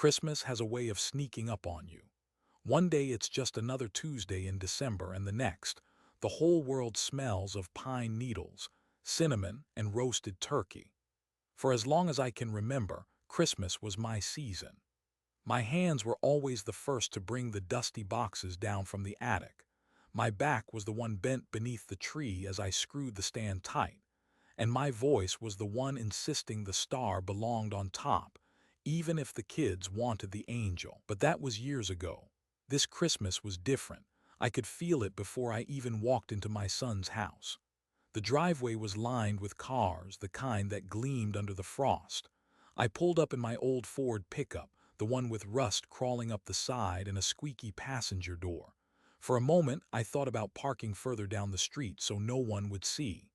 Christmas has a way of sneaking up on you. One day it's just another Tuesday in December, and the next, the whole world smells of pine needles, cinnamon, and roasted turkey. For as long as I can remember, Christmas was my season. My hands were always the first to bring the dusty boxes down from the attic. My back was the one bent beneath the tree as I screwed the stand tight, and my voice was the one insisting the star belonged on top, even if the kids wanted the angel. But that was years ago. This Christmas was different. I could feel it before I even walked into my son's house. The driveway was lined with cars, the kind that gleamed under the frost. I pulled up in my old Ford pickup, the one with rust crawling up the side and a squeaky passenger door. For a moment, I thought about parking further down the street so no one would see.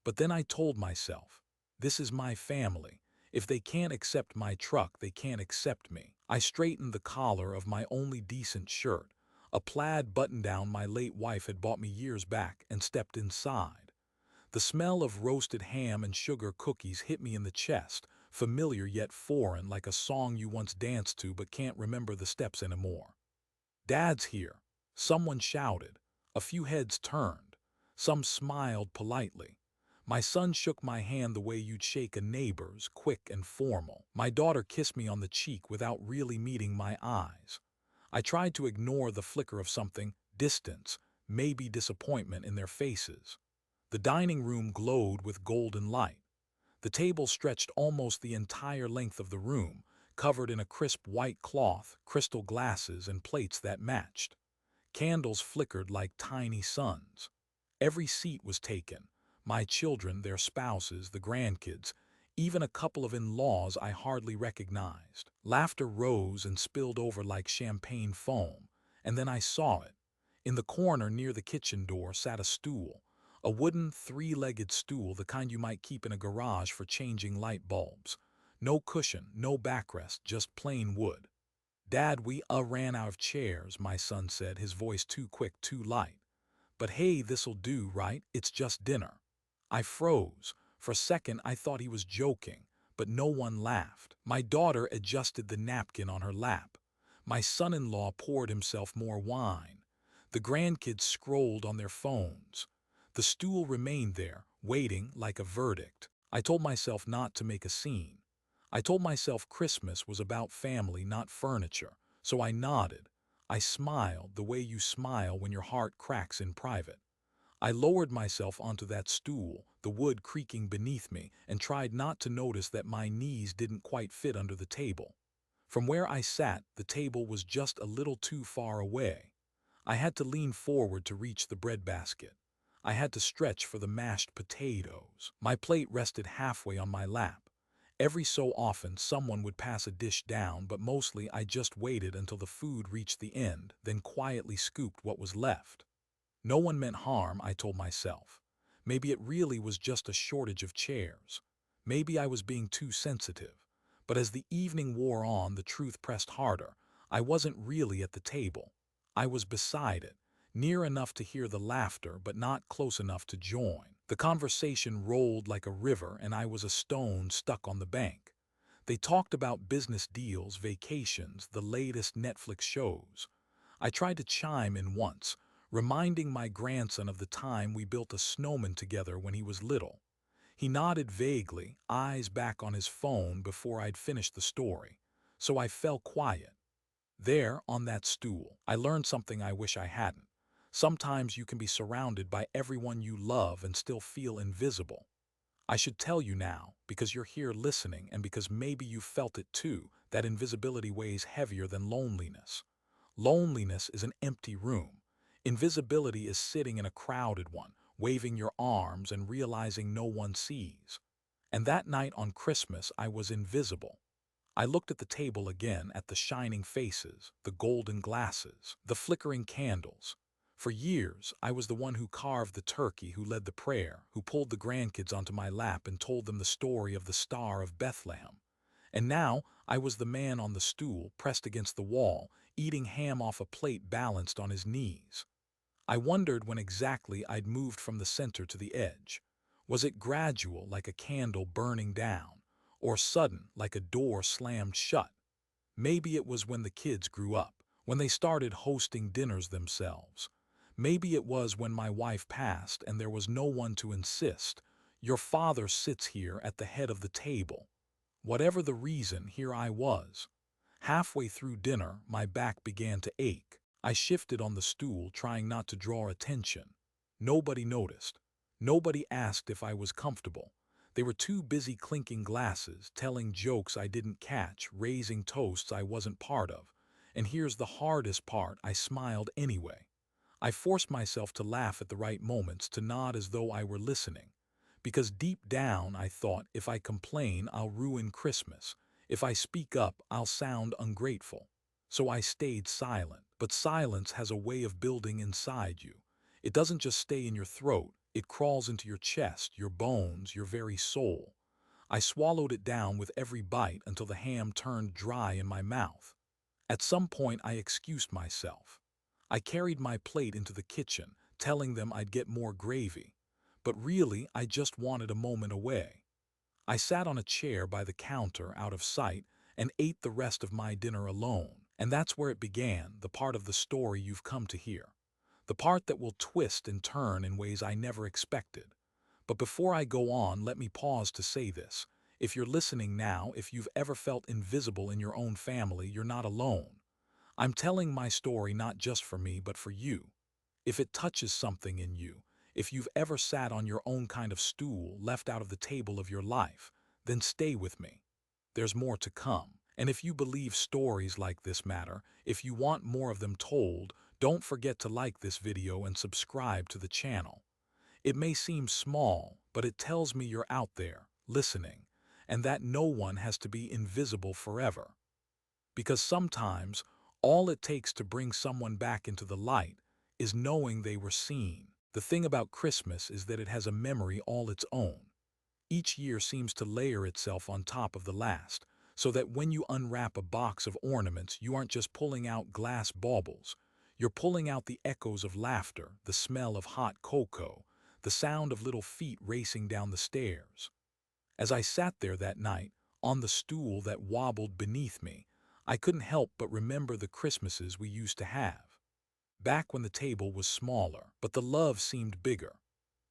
But then I told myself, this is my family. If they can't accept my truck, they can't accept me. I straightened the collar of my only decent shirt, a plaid button-down my late wife had bought me years back, and stepped inside. The smell of roasted ham and sugar cookies hit me in the chest, familiar yet foreign, like a song you once danced to but can't remember the steps anymore. "Dad's here," someone shouted. A few heads turned. Some smiled politely. My son shook my hand the way you'd shake a neighbor's, quick and formal. My daughter kissed me on the cheek without really meeting my eyes. I tried to ignore the flicker of something, distance, maybe disappointment in their faces. The dining room glowed with golden light. The table stretched almost the entire length of the room, covered in a crisp white cloth, crystal glasses, and plates that matched. Candles flickered like tiny suns. Every seat was taken. My children, their spouses, the grandkids, even a couple of in-laws I hardly recognized. Laughter rose and spilled over like champagne foam, and then I saw it. In the corner near the kitchen door sat a stool, a wooden three-legged stool, the kind you might keep in a garage for changing light bulbs. No cushion, no backrest, just plain wood. "Dad, we ran out of chairs," my son said, his voice too quick, too light. "But hey, this'll do, right? It's just dinner." I froze. For a second I thought he was joking, but no one laughed. My daughter adjusted the napkin on her lap. My son-in-law poured himself more wine. The grandkids scrolled on their phones. The stool remained there, waiting like a verdict. I told myself not to make a scene. I told myself Christmas was about family, not furniture. So I nodded. I smiled the way you smile when your heart cracks in private. I lowered myself onto that stool, the wood creaking beneath me, and tried not to notice that my knees didn't quite fit under the table. From where I sat, the table was just a little too far away. I had to lean forward to reach the breadbasket. I had to stretch for the mashed potatoes. My plate rested halfway on my lap. Every so often someone would pass a dish down, but mostly I just waited until the food reached the end, then quietly scooped what was left. No one meant harm, I told myself. Maybe it really was just a shortage of chairs. Maybe I was being too sensitive. But as the evening wore on, the truth pressed harder. I wasn't really at the table. I was beside it, near enough to hear the laughter, but not close enough to join. The conversation rolled like a river, and I was a stone stuck on the bank. They talked about business deals, vacations, the latest Netflix shows. I tried to chime in once, reminding my grandson of the time we built a snowman together when he was little. He nodded vaguely, eyes back on his phone before I'd finished the story. So I fell quiet. There, on that stool, I learned something I wish I hadn't. Sometimes you can be surrounded by everyone you love and still feel invisible. I should tell you now, because you're here listening and because maybe you felt it too, that invisibility weighs heavier than loneliness. Loneliness is an empty room. Invisibility is sitting in a crowded one, waving your arms and realizing no one sees. And that night on Christmas, I was invisible. I looked at the table again, at the shining faces, the golden glasses, the flickering candles. For years, I was the one who carved the turkey, who led the prayer, who pulled the grandkids onto my lap and told them the story of the Star of Bethlehem. And now, I was the man on the stool, pressed against the wall, eating ham off a plate balanced on his knees. I wondered when exactly I'd moved from the center to the edge. Was it gradual, like a candle burning down, or sudden, like a door slammed shut? Maybe it was when the kids grew up, when they started hosting dinners themselves. Maybe it was when my wife passed and there was no one to insist, "Your father sits here at the head of the table." Whatever the reason, here I was. Halfway through dinner, my back began to ache. I shifted on the stool, trying not to draw attention. Nobody noticed. Nobody asked if I was comfortable. They were too busy clinking glasses, telling jokes I didn't catch, raising toasts I wasn't part of. And here's the hardest part, I smiled anyway. I forced myself to laugh at the right moments, to nod as though I were listening. Because deep down I thought, if I complain, I'll ruin Christmas. If I speak up, I'll sound ungrateful. So I stayed silent. But silence has a way of building inside you. It doesn't just stay in your throat, it crawls into your chest, your bones, your very soul. I swallowed it down with every bite until the ham turned dry in my mouth. At some point I excused myself. I carried my plate into the kitchen, telling them I'd get more gravy. But really, I just wanted a moment away. I sat on a chair by the counter, out of sight, and ate the rest of my dinner alone. And that's where it began, the part of the story you've come to hear. The part that will twist and turn in ways I never expected. But before I go on, let me pause to say this. If you're listening now, if you've ever felt invisible in your own family, you're not alone. I'm telling my story not just for me, but for you. If it touches something in you, if you've ever sat on your own kind of stool left out of the table of your life, then stay with me. There's more to come. And if you believe stories like this matter, if you want more of them told, don't forget to like this video and subscribe to the channel. It may seem small, but it tells me you're out there, listening, and that no one has to be invisible forever. Because sometimes, all it takes to bring someone back into the light is knowing they were seen. The thing about Christmas is that it has a memory all its own. Each year seems to layer itself on top of the last, so that when you unwrap a box of ornaments, you aren't just pulling out glass baubles. You're pulling out the echoes of laughter, the smell of hot cocoa, the sound of little feet racing down the stairs. As I sat there that night, on the stool that wobbled beneath me, I couldn't help but remember the Christmases we used to have. Back when the table was smaller, but the love seemed bigger.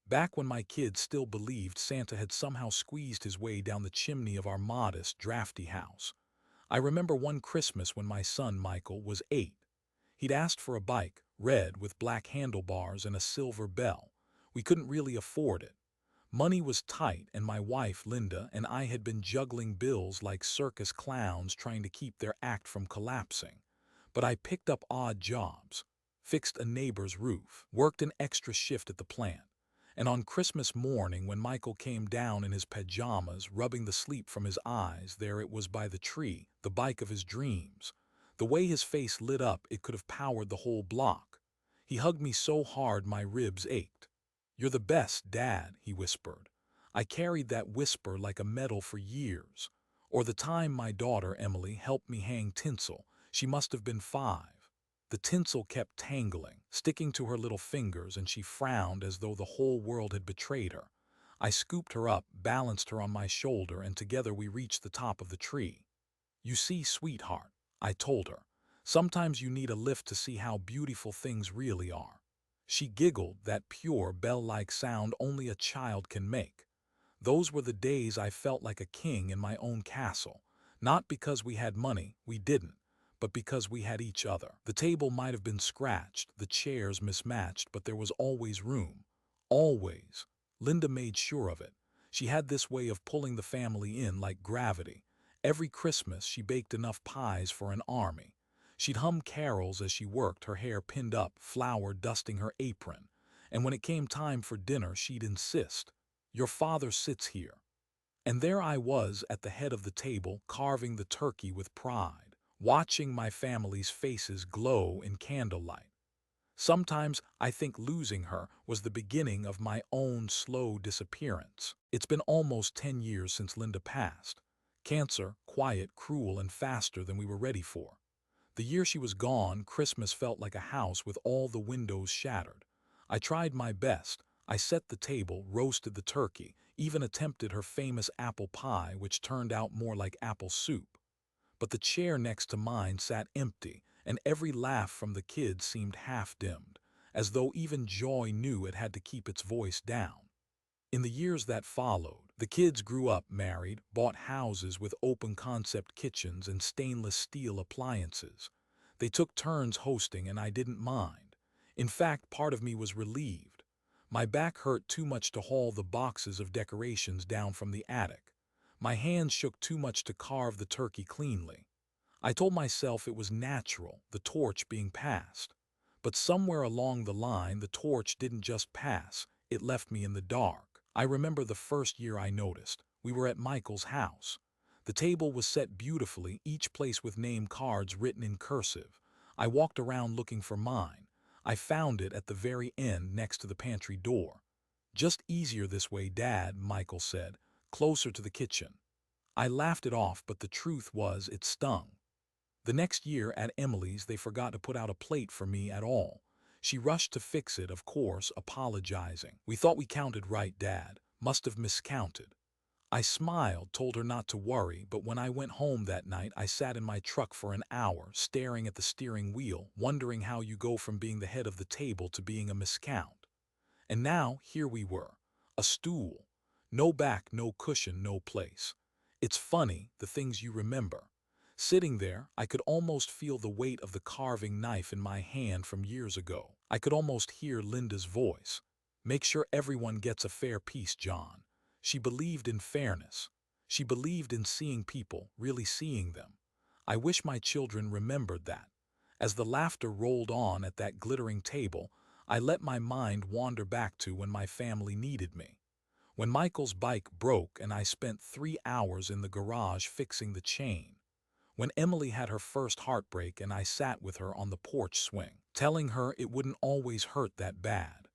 Back when my kids still believed Santa had somehow squeezed his way down the chimney of our modest, drafty house. I remember one Christmas when my son Michael was 8. He'd asked for a bike, red with black handlebars and a silver bell. We couldn't really afford it. Money was tight, and my wife, Linda, and I had been juggling bills like circus clowns trying to keep their act from collapsing. But I picked up odd jobs, fixed a neighbor's roof, worked an extra shift at the plant. And on Christmas morning, when Michael came down in his pajamas, rubbing the sleep from his eyes, there it was by the tree, the bike of his dreams. The way his face lit up, it could have powered the whole block. He hugged me so hard my ribs ached. "You're the best, Dad," he whispered. I carried that whisper like a medal for years. Or the time my daughter, Emily, helped me hang tinsel. She must have been 5. The tinsel kept tangling, sticking to her little fingers, and she frowned as though the whole world had betrayed her. I scooped her up, balanced her on my shoulder, and together we reached the top of the tree. "You see, sweetheart," I told her, "sometimes you need a lift to see how beautiful things really are." She giggled, that pure, bell-like sound only a child can make. Those were the days I felt like a king in my own castle. Not because we had money, we didn't, but because we had each other. The table might have been scratched, the chairs mismatched, but there was always room. Always. Linda made sure of it. She had this way of pulling the family in like gravity. Every Christmas she baked enough pies for an army. She'd hum carols as she worked, her hair pinned up, flour dusting her apron. And when it came time for dinner, she'd insist, "Your father sits here." And there I was at the head of the table, carving the turkey with pride, watching my family's faces glow in candlelight. Sometimes I think losing her was the beginning of my own slow disappearance. It's been almost 10 years since Linda passed. Cancer, quiet, cruel, and faster than we were ready for. The year she was gone, Christmas felt like a house with all the windows shattered. I tried my best. I set the table, roasted the turkey, even attempted her famous apple pie, which turned out more like apple soup. But the chair next to mine sat empty, and every laugh from the kids seemed half-dimmed, as though even joy knew it had to keep its voice down. In the years that followed, the kids grew up, married, bought houses with open-concept kitchens and stainless steel appliances. They took turns hosting, and I didn't mind. In fact, part of me was relieved. My back hurt too much to haul the boxes of decorations down from the attic. My hands shook too much to carve the turkey cleanly. I told myself it was natural, the torch being passed. But somewhere along the line, the torch didn't just pass, it left me in the dark. I remember the first year I noticed. We were at Michael's house. The table was set beautifully, each place with name cards written in cursive. I walked around looking for mine. I found it at the very end next to the pantry door. "Just easier this way, Dad," Michael said, "closer to the kitchen." I laughed it off, but the truth was it stung. The next year at Emily's, they forgot to put out a plate for me at all. She rushed to fix it, of course, apologizing. "We thought we counted right, Dad. Must have miscounted." I smiled, told her not to worry, but when I went home that night, I sat in my truck for an hour, staring at the steering wheel, wondering how you go from being the head of the table to being a miscount. And now, here we were. A stool. No back, no cushion, no place. It's funny, the things you remember. Sitting there, I could almost feel the weight of the carving knife in my hand from years ago. I could almost hear Linda's voice. "Make sure everyone gets a fair piece, John." She believed in fairness. She believed in seeing people, really seeing them. I wish my children remembered that. As the laughter rolled on at that glittering table, I let my mind wander back to when my family needed me. When Michael's bike broke and I spent 3 hours in the garage fixing the chain. When Emily had her first heartbreak and I sat with her on the porch swing, telling her it wouldn't always hurt that bad.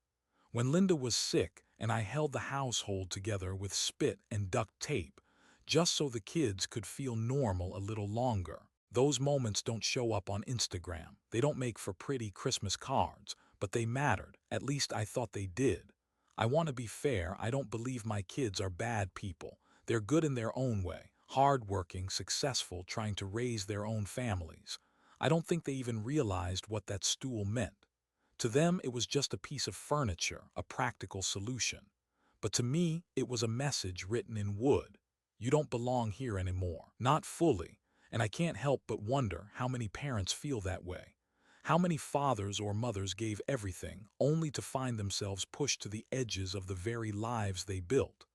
When Linda was sick and I held the household together with spit and duct tape, just so the kids could feel normal a little longer. Those moments don't show up on Instagram. They don't make for pretty Christmas cards, but they mattered. At least I thought they did. I want to be fair. I don't believe my kids are bad people. They're good in their own way, hardworking, successful, trying to raise their own families. I don't think they even realized what that stool meant. To them, it was just a piece of furniture, a practical solution. But to me, it was a message written in wood. You don't belong here anymore. Not fully. And I can't help but wonder how many parents feel that way. How many fathers or mothers gave everything, only to find themselves pushed to the edges of the very lives they built.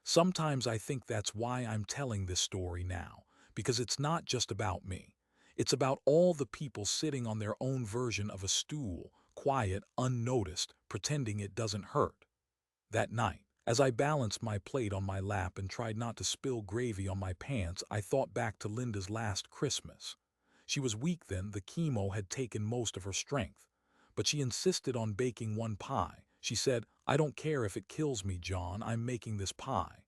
Sometimes I think that's why I'm telling this story now, because it's not just about me. It's about all the people sitting on their own version of a stool, quiet, unnoticed, pretending it doesn't hurt. That night, as I balanced my plate on my lap and tried not to spill gravy on my pants, I thought back to Linda's last Christmas. She was weak then, the chemo had taken most of her strength. But she insisted on baking one pie. She said, "I don't care if it kills me, John, I'm making this pie."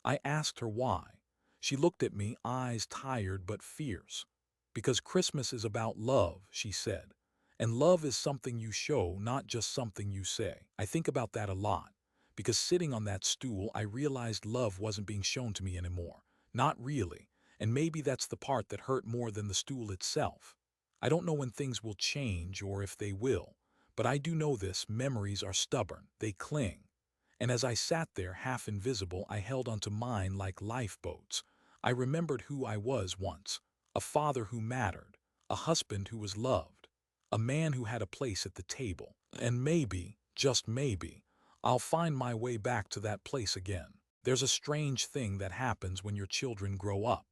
I asked her why. She looked at me, eyes tired but fierce. "Because Christmas is about love," she said. "And love is something you show, not just something you say." I think about that a lot. Because sitting on that stool, I realized love wasn't being shown to me anymore. Not really. And maybe that's the part that hurt more than the stool itself. I don't know when things will change or if they will. But I do know this: memories are stubborn. They cling. And as I sat there, half invisible, I held onto mine like lifeboats. I remembered who I was once. A father who mattered. A husband who was loved. A man who had a place at the table. And maybe, just maybe, I'll find my way back to that place again. There's a strange thing that happens when your children grow up.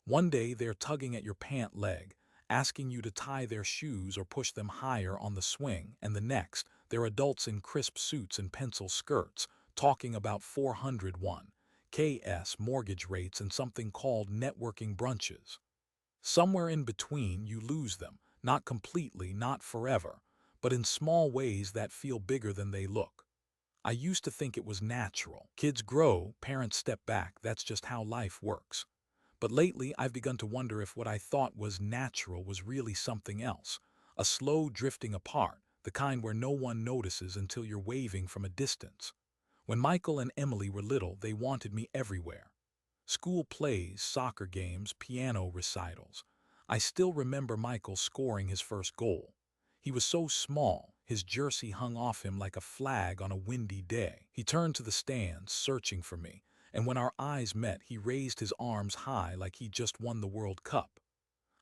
One day they're tugging at your pant leg, asking you to tie their shoes or push them higher on the swing, and the next, they're adults in crisp suits and pencil skirts, talking about 401(k)s, mortgage rates, and something called networking brunches. Somewhere in between, you lose them, not completely, not forever, but in small ways that feel bigger than they look. I used to think it was natural. Kids grow, parents step back, that's just how life works. But lately, I've begun to wonder if what I thought was natural was really something else. A slow drifting apart, the kind where no one notices until you're waving from a distance. When Michael and Emily were little, they wanted me everywhere. School plays, soccer games, piano recitals. I still remember Michael scoring his first goal. He was so small, his jersey hung off him like a flag on a windy day. He turned to the stands, searching for me, and when our eyes met, he raised his arms high like he'd just won the World Cup.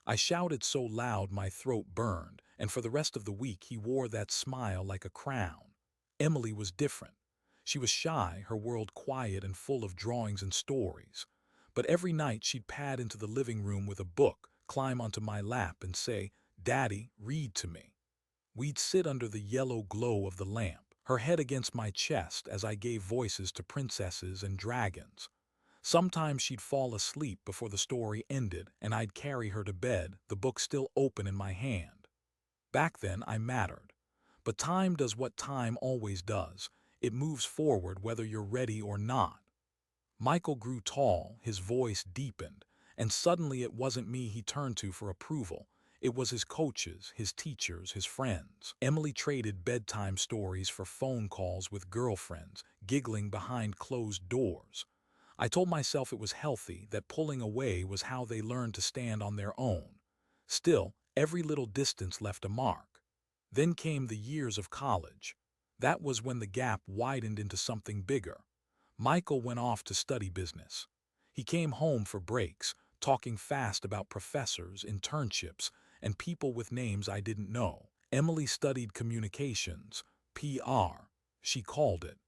I shouted so loud my throat burned, and for the rest of the week he wore that smile like a crown. Emily was different. She was shy, her world quiet and full of drawings and stories. But every night she'd pad into the living room with a book, climb onto my lap and say, "Daddy, read to me." We'd sit under the yellow glow of the lamp, her head against my chest as I gave voices to princesses and dragons. Sometimes she'd fall asleep before the story ended, and I'd carry her to bed, the book still open in my hand. Back then, I mattered. But time does what time always does. It moves forward whether you're ready or not. Michael grew tall, his voice deepened, and suddenly it wasn't me he turned to for approval. It was his coaches, his teachers, his friends. Emily traded bedtime stories for phone calls with girlfriends, giggling behind closed doors. I told myself it was healthy, that pulling away was how they learned to stand on their own. Still, every little distance left a mark. Then came the years of college. That was when the gap widened into something bigger. Michael went off to study business. He came home for breaks, talking fast about professors, internships, and people with names I didn't know. Emily studied communications, PR, she called it.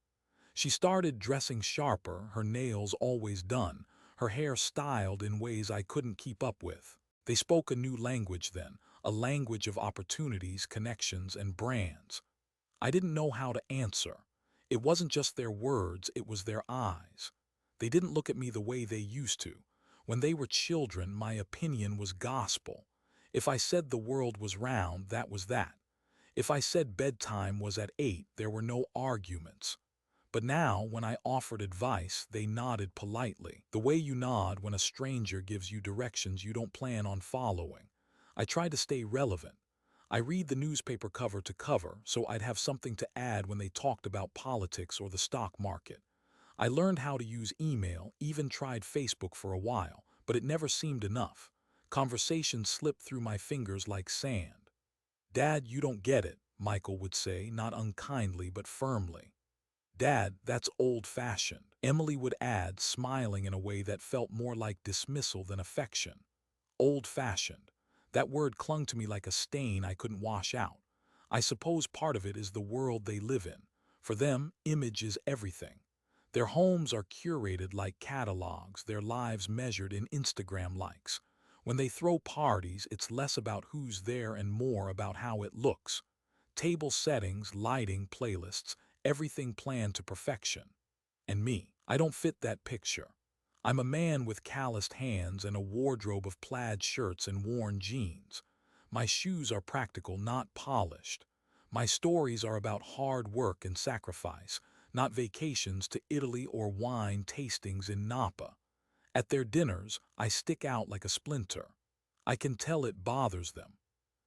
She started dressing sharper, her nails always done, her hair styled in ways I couldn't keep up with. They spoke a new language then, a language of opportunities, connections, and brands. I didn't know how to answer. It wasn't just their words, it was their eyes. They didn't look at me the way they used to. When they were children, my opinion was gospel. If I said the world was round, that was that. If I said bedtime was at 8, there were no arguments. But now, when I offered advice, they nodded politely, the way you nod when a stranger gives you directions you don't plan on following. I tried to stay relevant. I read the newspaper cover to cover, so I'd have something to add when they talked about politics or the stock market. I learned how to use email, even tried Facebook for a while, but it never seemed enough. Conversations slipped through my fingers like sand. "Dad, you don't get it," Michael would say, not unkindly but firmly. "Dad, that's old-fashioned," Emily would add, smiling in a way that felt more like dismissal than affection. Old-fashioned. That word clung to me like a stain I couldn't wash out. I suppose part of it is the world they live in. For them, image is everything. Their homes are curated like catalogs, their lives measured in Instagram likes. When they throw parties, it's less about who's there and more about how it looks. Table settings, lighting, playlists, everything planned to perfection. And me, I don't fit that picture. I'm a man with calloused hands and a wardrobe of plaid shirts and worn jeans. My shoes are practical, not polished. My stories are about hard work and sacrifice, not vacations to Italy or wine tastings in Napa. At their dinners, I stick out like a splinter. I can tell it bothers them.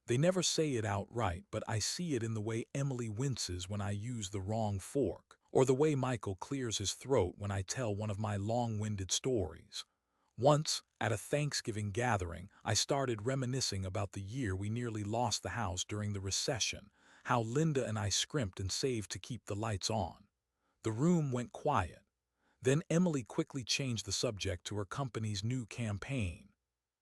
They never say it outright, but I see it in the way Emily winces when I use the wrong fork, or the way Michael clears his throat when I tell one of my long-winded stories. Once, at a Thanksgiving gathering, I started reminiscing about the year we nearly lost the house during the recession, how Linda and I scrimped and saved to keep the lights on. The room went quiet. Then Emily quickly changed the subject to her company's new campaign.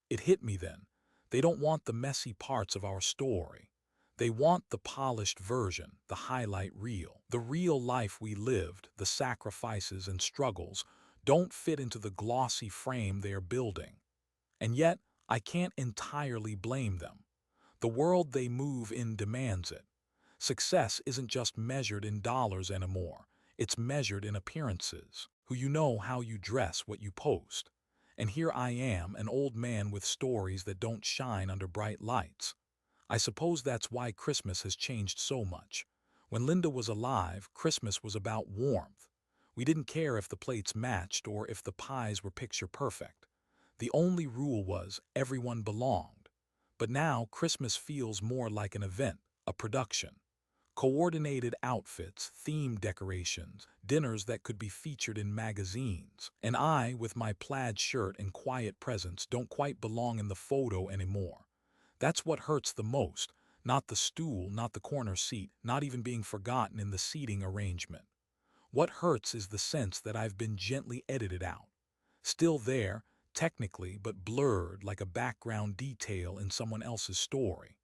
It hit me then. They don't want the messy parts of our story. They want the polished version, the highlight reel. The real life we lived, the sacrifices and struggles, don't fit into the glossy frame they are building. And yet, I can't entirely blame them. The world they move in demands it. Success isn't just measured in dollars anymore. It's measured in appearances. Who you know, how you dress, what you post. And here I am, an old man with stories that don't shine under bright lights. I suppose that's why Christmas has changed so much. When Linda was alive, Christmas was about warmth. We didn't care if the plates matched or if the pies were picture perfect. The only rule was everyone belonged. But now Christmas feels more like an event, a production. Coordinated outfits, theme decorations, dinners that could be featured in magazines. And I, with my plaid shirt and quiet presence, don't quite belong in the photo anymore. That's what hurts the most, not the stool, not the corner seat, not even being forgotten in the seating arrangement. What hurts is the sense that I've been gently edited out. Still there, technically, but blurred like a background detail in someone else's story.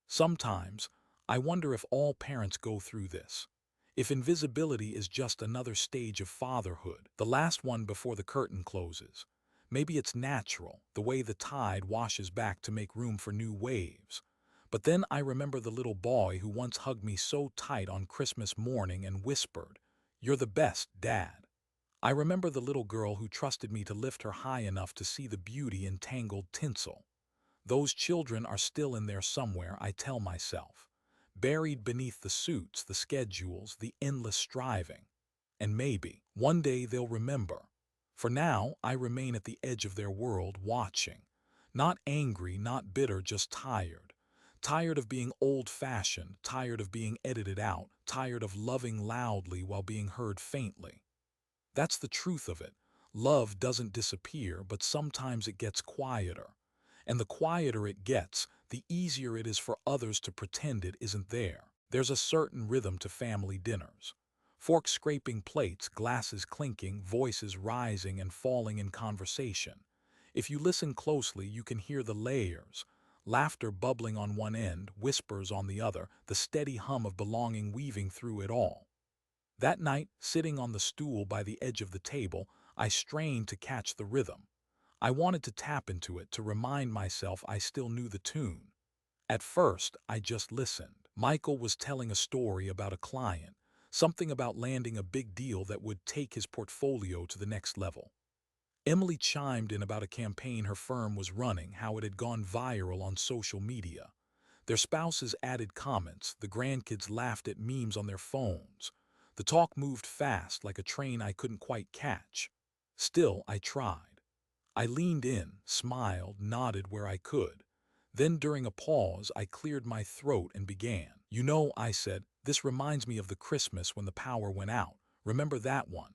Sometimes, I wonder if all parents go through this. If invisibility is just another stage of fatherhood, the last one before the curtain closes. Maybe it's natural, the way the tide washes back to make room for new waves. But then I remember the little boy who once hugged me so tight on Christmas morning and whispered, "You're the best, Dad." I remember the little girl who trusted me to lift her high enough to see the beauty in tangled tinsel. Those children are still in there somewhere, I tell myself, buried beneath the suits, the schedules, the endless striving. And maybe, one day they'll remember. For now, I remain at the edge of their world watching. Not angry, not bitter, just tired. Tired of being old-fashioned, tired of being edited out, tired of loving loudly while being heard faintly. That's the truth of it. Love doesn't disappear, but sometimes it gets quieter. And the quieter it gets, the easier it is for others to pretend it isn't there. There's a certain rhythm to family dinners. Forks scraping plates, glasses clinking, voices rising and falling in conversation. If you listen closely, you can hear the layers. Laughter bubbling on one end, whispers on the other, the steady hum of belonging weaving through it all. That night, sitting on the stool by the edge of the table, I strained to catch the rhythm. I wanted to tap into it, to remind myself I still knew the tune. At first, I just listened. Michael was telling a story about a client, something about landing a big deal that would take his portfolio to the next level. Emily chimed in about a campaign her firm was running, how it had gone viral on social media. Their spouses added comments, the grandkids laughed at memes on their phones. The talk moved fast, like a train I couldn't quite catch. Still, I tried. I leaned in, smiled, nodded where I could. Then during a pause, I cleared my throat and began. "You know," I said, "this reminds me of the Christmas when the power went out. Remember that one?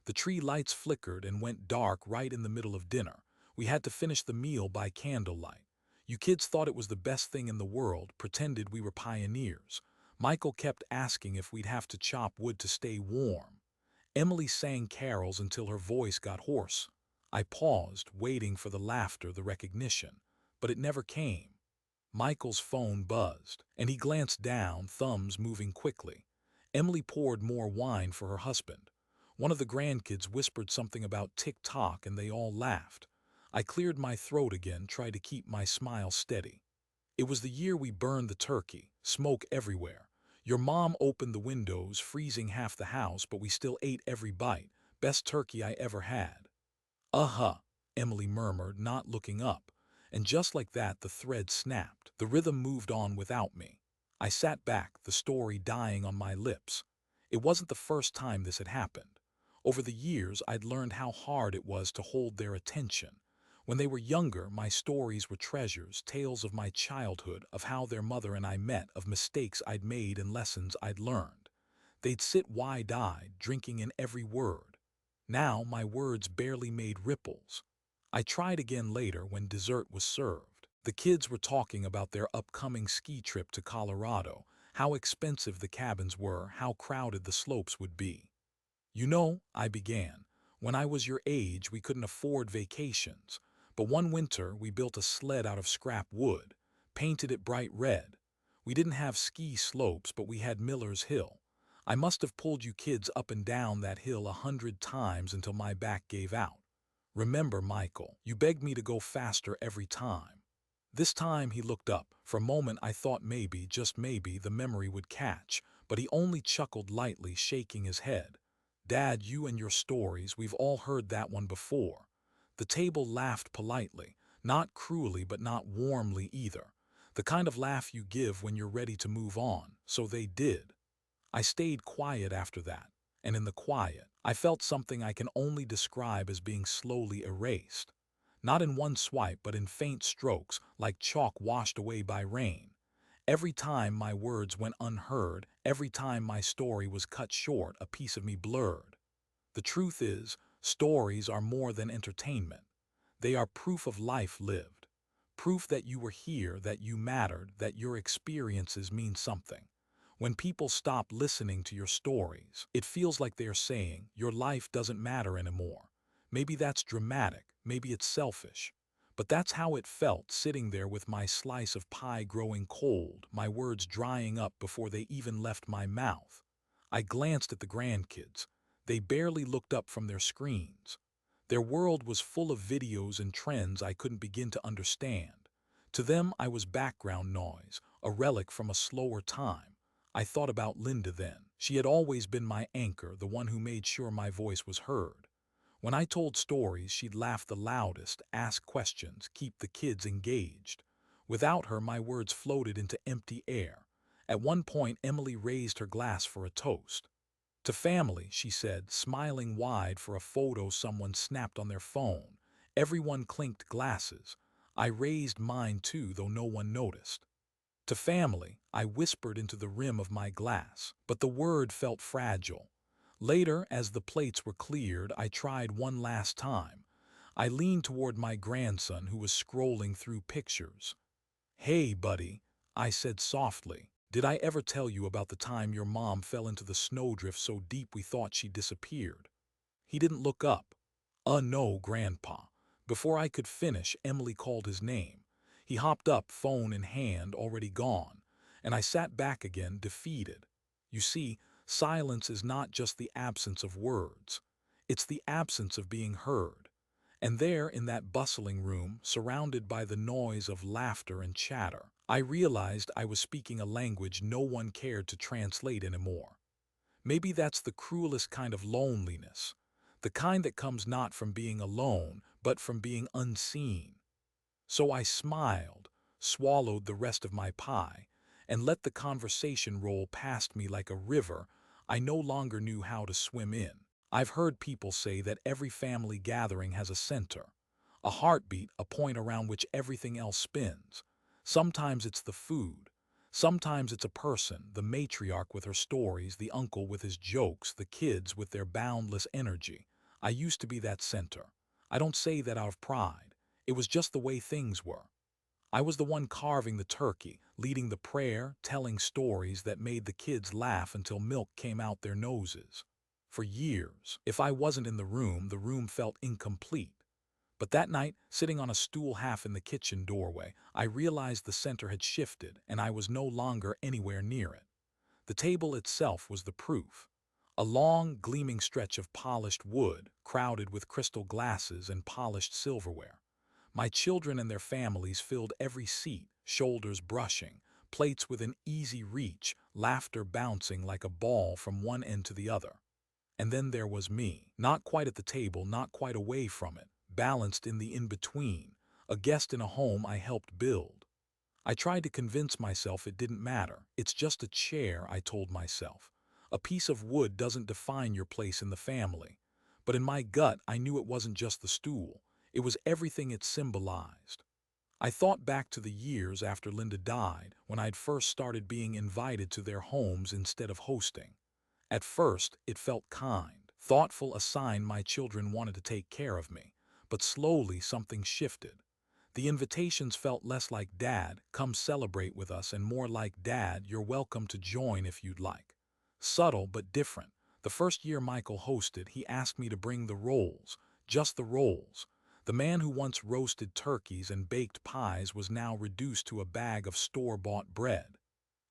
The tree lights flickered and went dark right in the middle of dinner. We had to finish the meal by candlelight. You kids thought it was the best thing in the world, pretended we were pioneers. Michael kept asking if we'd have to chop wood to stay warm. Emily sang carols until her voice got hoarse. I paused, waiting for the laughter, the recognition. But it never came. Michael's phone buzzed, and he glanced down, thumbs moving quickly. Emily poured more wine for her husband. One of the grandkids whispered something about TikTok, and they all laughed. I cleared my throat again, tried to keep my smile steady. It was the year we burned the turkey, smoke everywhere. Your mom opened the windows, freezing half the house, but we still ate every bite. Best turkey I ever had. "Uh-huh," Emily murmured, not looking up. And just like that, the thread snapped. The rhythm moved on without me. I sat back, the story dying on my lips. It wasn't the first time this had happened. Over the years, I'd learned how hard it was to hold their attention. When they were younger, my stories were treasures, tales of my childhood, of how their mother and I met, of mistakes I'd made and lessons I'd learned. They'd sit wide-eyed, drinking in every word. Now my words barely made ripples. I tried again later when dessert was served. The kids were talking about their upcoming ski trip to Colorado, how expensive the cabins were, how crowded the slopes would be. "You know," I began, "when I was your age, we couldn't afford vacations. But one winter, we built a sled out of scrap wood, painted it bright red. We didn't have ski slopes, but we had Miller's Hill. I must have pulled you kids up and down that hill 100 times until my back gave out. Remember, Michael, you begged me to go faster every time." This time he looked up. For a moment I thought maybe, just maybe, the memory would catch, but he only chuckled lightly, shaking his head. "Dad, you and your stories, we've all heard that one before." The table laughed politely, not cruelly but not warmly either. The kind of laugh you give when you're ready to move on. So they did. I stayed quiet after that, and in the quiet, I felt something I can only describe as being slowly erased. Not in one swipe, but in faint strokes, like chalk washed away by rain. Every time my words went unheard, every time my story was cut short, a piece of me blurred. The truth is, stories are more than entertainment. They are proof of life lived. Proof that you were here, that you mattered, that your experiences mean something. When people stop listening to your stories, it feels like they are saying, your life doesn't matter anymore. Maybe that's dramatic, maybe it's selfish. But that's how it felt sitting there with my slice of pie growing cold, my words drying up before they even left my mouth. I glanced at the grandkids. They barely looked up from their screens. Their world was full of videos and trends I couldn't begin to understand. To them, I was background noise, a relic from a slower time. I thought about Linda then. She had always been my anchor, the one who made sure my voice was heard. When I told stories, she'd laugh the loudest, ask questions, keep the kids engaged. Without her, my words floated into empty air. At one point, Emily raised her glass for a toast. To family, she said, smiling wide for a photo someone snapped on their phone. Everyone clinked glasses. I raised mine too, though no one noticed. To family, I whispered into the rim of my glass, but the word felt fragile. Later, as the plates were cleared, I tried one last time. I leaned toward my grandson who was scrolling through pictures. "Hey, buddy," I said softly. "Did I ever tell you about the time your mom fell into the snowdrift so deep we thought she disappeared?" He didn't look up. No, Grandpa." Before I could finish, Emily called his name. He hopped up, phone in hand, already gone, and I sat back again, defeated. You see, silence is not just the absence of words. It's the absence of being heard. And there, in that bustling room, surrounded by the noise of laughter and chatter, I realized I was speaking a language no one cared to translate anymore. Maybe that's the cruelest kind of loneliness, the kind that comes not from being alone, but from being unseen. So I smiled, swallowed the rest of my pie, and let the conversation roll past me like a river I no longer knew how to swim in. I've heard people say that every family gathering has a center, a heartbeat, a point around which everything else spins. Sometimes it's the food. Sometimes it's a person, the matriarch with her stories, the uncle with his jokes, the kids with their boundless energy. I used to be that center. I don't say that out of pride. It was just the way things were. I was the one carving the turkey, leading the prayer, telling stories that made the kids laugh until milk came out their noses. For years, if I wasn't in the room felt incomplete. But that night, sitting on a stool half in the kitchen doorway, I realized the center had shifted and I was no longer anywhere near it. The table itself was the proof. A long, gleaming stretch of polished wood, crowded with crystal glasses and polished silverware. My children and their families filled every seat, shoulders brushing, plates within easy reach, laughter bouncing like a ball from one end to the other. And then there was me, not quite at the table, not quite away from it, balanced in the in-between, a guest in a home I helped build. I tried to convince myself it didn't matter. It's just a chair, I told myself. A piece of wood doesn't define your place in the family. But in my gut, I knew it wasn't just the stool. It was everything it symbolized. I thought back to the years after Linda died, when I'd first started being invited to their homes instead of hosting. At first, it felt kind, thoughtful, a sign my children wanted to take care of me. But slowly something shifted. The invitations felt less like "Dad, come celebrate with us," and more like "Dad, you're welcome to join if you'd like." Subtle but different. The first year Michael hosted, he asked me to bring the rolls, just the rolls. The man who once roasted turkeys and baked pies was now reduced to a bag of store-bought bread.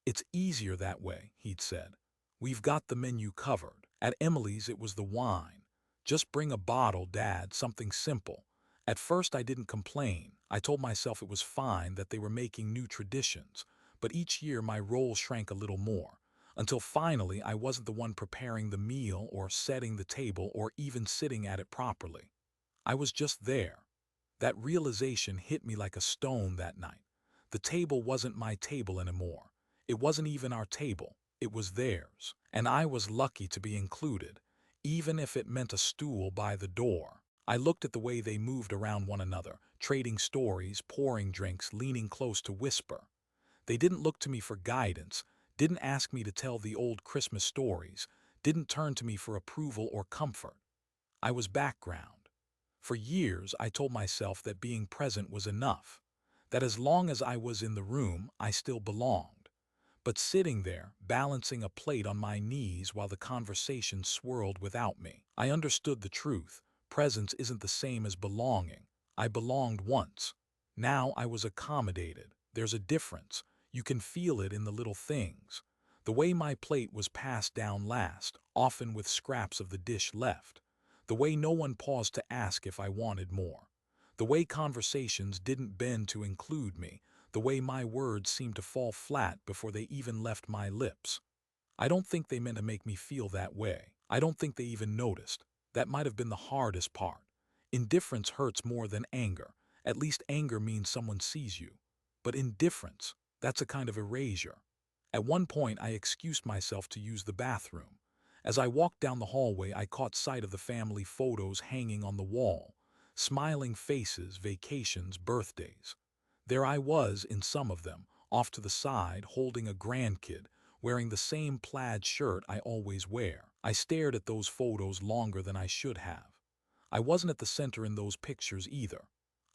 "It's easier that way," he'd said. "We've got the menu covered." At Emily's it was the wine. "Just bring a bottle, Dad, something simple." At first I didn't complain. I told myself it was fine, that they were making new traditions. But each year my role shrank a little more, until finally I wasn't the one preparing the meal or setting the table or even sitting at it properly. I was just there. That realization hit me like a stone that night. The table wasn't my table anymore. It wasn't even our table. It was theirs. And I was lucky to be included, even if it meant a stool by the door. I looked at the way they moved around one another, trading stories, pouring drinks, leaning close to whisper. They didn't look to me for guidance, didn't ask me to tell the old Christmas stories, didn't turn to me for approval or comfort. I was background. For years, I told myself that being present was enough, that as long as I was in the room, I still belonged. But sitting there, balancing a plate on my knees while the conversation swirled without me, I understood the truth. Presence isn't the same as belonging. I belonged once. Now I was accommodated. There's a difference. You can feel it in the little things. The way my plate was passed down last, often with scraps of the dish left. The way no one paused to ask if I wanted more. The way conversations didn't bend to include me. The way my words seemed to fall flat before they even left my lips. I don't think they meant to make me feel that way. I don't think they even noticed. That might have been the hardest part. Indifference hurts more than anger. At least anger means someone sees you. But indifference, that's a kind of erasure. At one point, I excused myself to use the bathroom. As I walked down the hallway, I caught sight of the family photos hanging on the wall. Smiling faces, vacations, birthdays. There I was in some of them, off to the side, holding a grandkid, wearing the same plaid shirt I always wear. I stared at those photos longer than I should have. I wasn't at the center in those pictures either.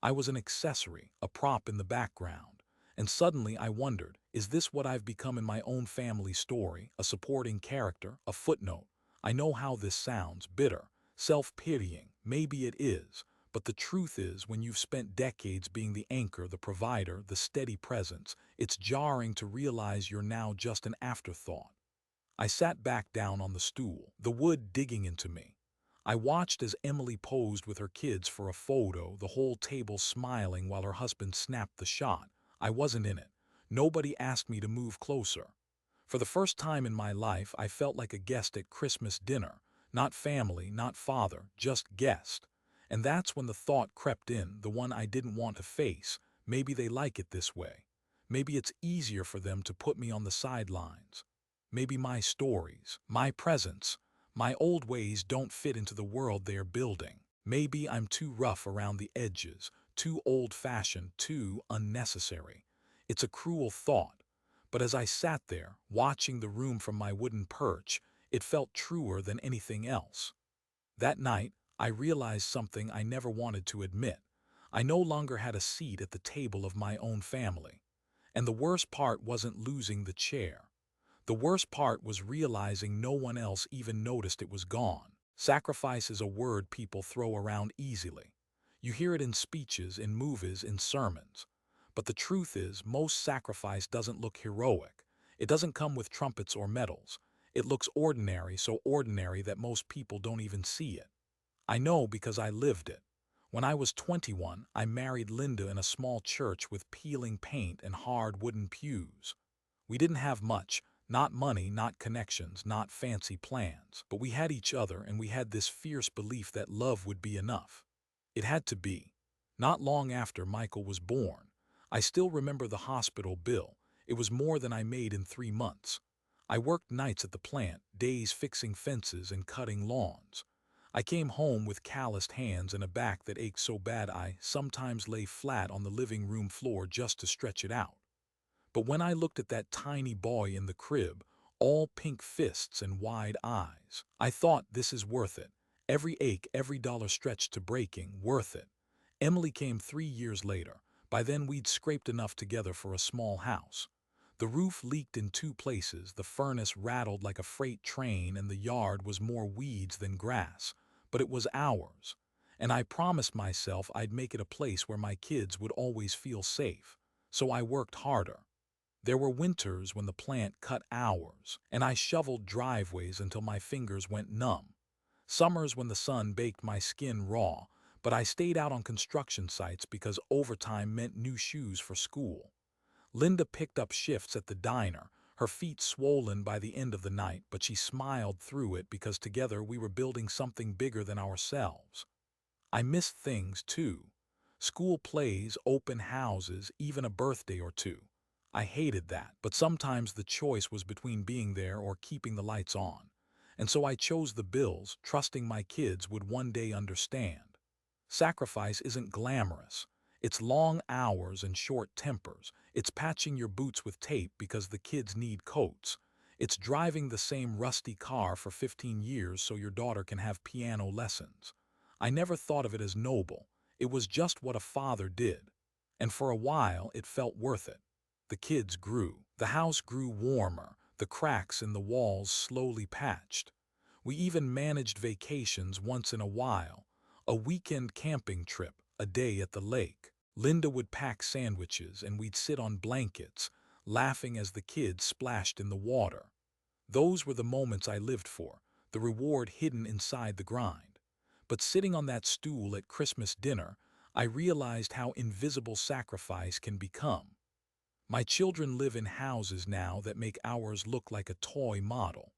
I was an accessory, a prop in the background. And suddenly I wondered, is this what I've become in my own family story, a supporting character, a footnote? I know how this sounds, bitter, self-pitying, maybe it is. But the truth is, when you've spent decades being the anchor, the provider, the steady presence, it's jarring to realize you're now just an afterthought. I sat back down on the stool, the wood digging into me. I watched as Emily posed with her kids for a photo, the whole table smiling while her husband snapped the shot. I wasn't in it. Nobody asked me to move closer. For the first time in my life, I felt like a guest at Christmas dinner. Not family, not father, just guest. And that's when the thought crept in, the one I didn't want to face. Maybe they like it this way. Maybe it's easier for them to put me on the sidelines. Maybe my stories, my presence, my old ways don't fit into the world they are building. Maybe I'm too rough around the edges, too old-fashioned, too unnecessary. It's a cruel thought. But as I sat there, watching the room from my wooden perch, it felt truer than anything else. That night, I realized something I never wanted to admit. I no longer had a seat at the table of my own family. And the worst part wasn't losing the chair. The worst part was realizing no one else even noticed it was gone. Sacrifice is a word people throw around easily. You hear it in speeches, in movies, in sermons. But the truth is, most sacrifice doesn't look heroic. It doesn't come with trumpets or medals. It looks ordinary, so ordinary that most people don't even see it. I know because I lived it. When I was 21, I married Linda in a small church with peeling paint and hard wooden pews. We didn't have much, not money, not connections, not fancy plans, but we had each other and we had this fierce belief that love would be enough. It had to be. Not long after Michael was born, I still remember the hospital bill. It was more than I made in 3 months. I worked nights at the plant, days fixing fences and cutting lawns. I came home with calloused hands and a back that ached so bad I sometimes lay flat on the living room floor just to stretch it out. But when I looked at that tiny boy in the crib, all pink fists and wide eyes, I thought, this is worth it. Every ache, every dollar stretched to breaking, worth it. Emily came 3 years later. By then we'd scraped enough together for a small house. The roof leaked in 2 places, the furnace rattled like a freight train, and the yard was more weeds than grass. But it was ours. And I promised myself I'd make it a place where my kids would always feel safe. So I worked harder. There were winters when the plant cut hours, and I shoveled driveways until my fingers went numb. Summers when the sun baked my skin raw, but I stayed out on construction sites because overtime meant new shoes for school. Linda picked up shifts at the diner, her feet swollen by the end of the night, but she smiled through it because together we were building something bigger than ourselves. I missed things too. School plays, open houses, even a birthday or two. I hated that, but sometimes the choice was between being there or keeping the lights on. And so I chose the bills, trusting my kids would one day understand. Sacrifice isn't glamorous. It's long hours and short tempers. It's patching your boots with tape because the kids need coats. It's driving the same rusty car for 15 years so your daughter can have piano lessons. I never thought of it as noble. It was just what a father did. And for a while, it felt worth it. The kids grew. The house grew warmer. The cracks in the walls slowly patched. We even managed vacations once in a while. A weekend camping trip, a day at the lake. Linda would pack sandwiches and we'd sit on blankets, laughing as the kids splashed in the water. Those were the moments I lived for, the reward hidden inside the grind. But sitting on that stool at Christmas dinner, I realized how invisible sacrifice can become. My children live in houses now that make ours look like a toy model.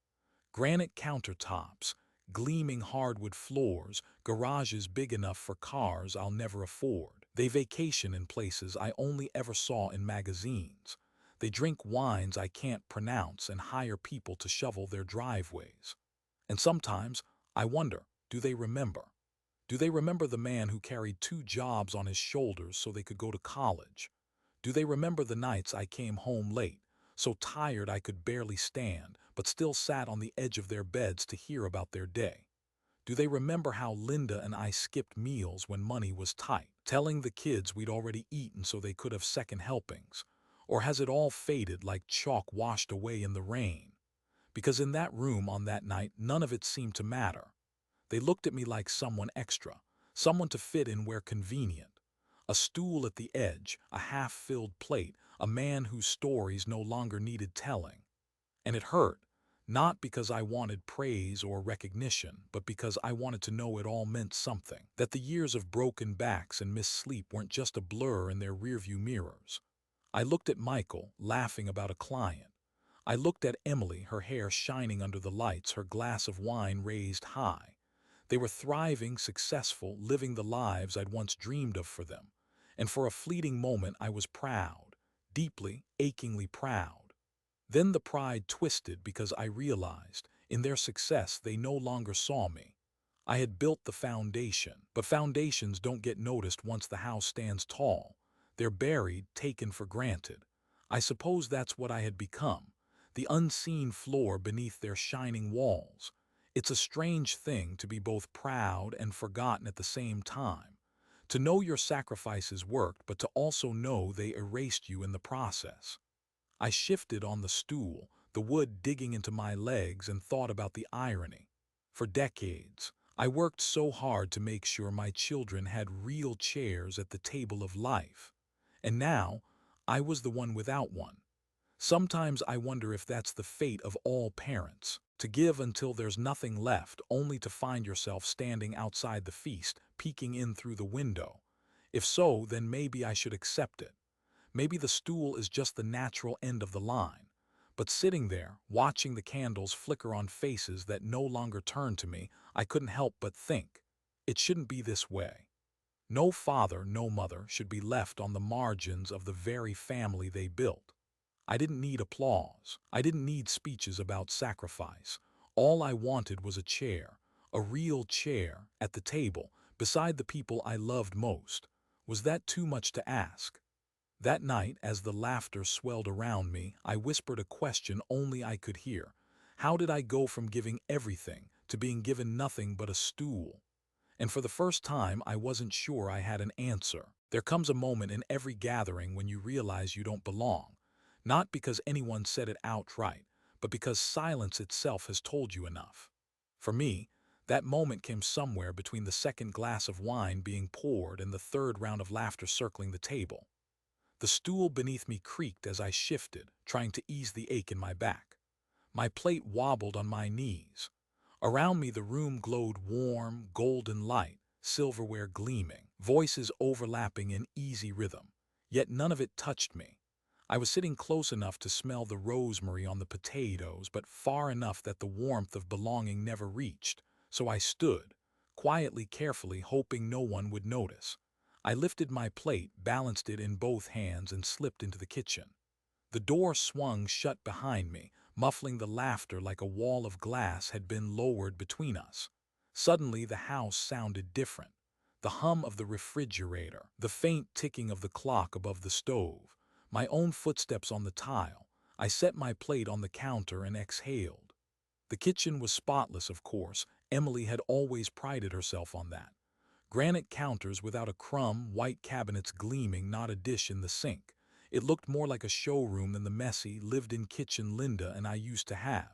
Granite countertops, gleaming hardwood floors, garages big enough for cars I'll never afford. They vacation in places I only ever saw in magazines. They drink wines I can't pronounce and hire people to shovel their driveways. And sometimes I wonder, do they remember? Do they remember the man who carried 2 jobs on his shoulders so they could go to college? Do they remember the nights I came home late, so tired I could barely stand, but still sat on the edge of their beds to hear about their day? Do they remember how Linda and I skipped meals when money was tight, telling the kids we'd already eaten so they could have second helpings? Or has it all faded like chalk washed away in the rain? Because in that room on that night, none of it seemed to matter. They looked at me like someone extra, someone to fit in where convenient. A stool at the edge, a half-filled plate, a man whose stories no longer needed telling. And it hurt, not because I wanted praise or recognition, but because I wanted to know it all meant something, that the years of broken backs and missed sleep weren't just a blur in their rearview mirrors. I looked at Michael, laughing about a client. I looked at Emily, her hair shining under the lights, her glass of wine raised high. They were thriving, successful, living the lives I'd once dreamed of for them. And for a fleeting moment I was proud, deeply, achingly proud. Then the pride twisted because I realized, in their success they no longer saw me. I had built the foundation, but foundations don't get noticed once the house stands tall. They're buried, taken for granted. I suppose that's what I had become, the unseen floor beneath their shining walls. It's a strange thing to be both proud and forgotten at the same time. To know your sacrifices worked, but to also know they erased you in the process. I shifted on the stool, the wood digging into my legs, and thought about the irony. For decades, I worked so hard to make sure my children had real chairs at the table of life. And now, I was the one without one. Sometimes I wonder if that's the fate of all parents, to give until there's nothing left, only to find yourself standing outside the feast, peeking in through the window. If so, then maybe I should accept it. Maybe the stool is just the natural end of the line. But sitting there, watching the candles flicker on faces that no longer turned to me, I couldn't help but think, it shouldn't be this way. No father, no mother should be left on the margins of the very family they built. I didn't need applause. I didn't need speeches about sacrifice. All I wanted was a chair, a real chair, at the table, beside the people I loved most. Was that too much to ask? That night, as the laughter swelled around me, I whispered a question only I could hear. How did I go from giving everything to being given nothing but a stool? And for the first time, I wasn't sure I had an answer. There comes a moment in every gathering when you realize you don't belong. Not because anyone said it outright, but because silence itself has told you enough. For me, that moment came somewhere between the second glass of wine being poured and the third round of laughter circling the table. The stool beneath me creaked as I shifted, trying to ease the ache in my back. My plate wobbled on my knees. Around me the room glowed warm, golden light, silverware gleaming, voices overlapping in easy rhythm. Yet none of it touched me. I was sitting close enough to smell the rosemary on the potatoes, but far enough that the warmth of belonging never reached. So I stood, quietly, carefully, hoping no one would notice. I lifted my plate, balanced it in both hands, and slipped into the kitchen. The door swung shut behind me, muffling the laughter like a wall of glass had been lowered between us. Suddenly the house sounded different. The hum of the refrigerator, the faint ticking of the clock above the stove. My own footsteps on the tile. I set my plate on the counter and exhaled. The kitchen was spotless, of course. Emily had always prided herself on that. Granite counters without a crumb, white cabinets gleaming, not a dish in the sink. It looked more like a showroom than the messy, lived-in kitchen Linda and I used to have.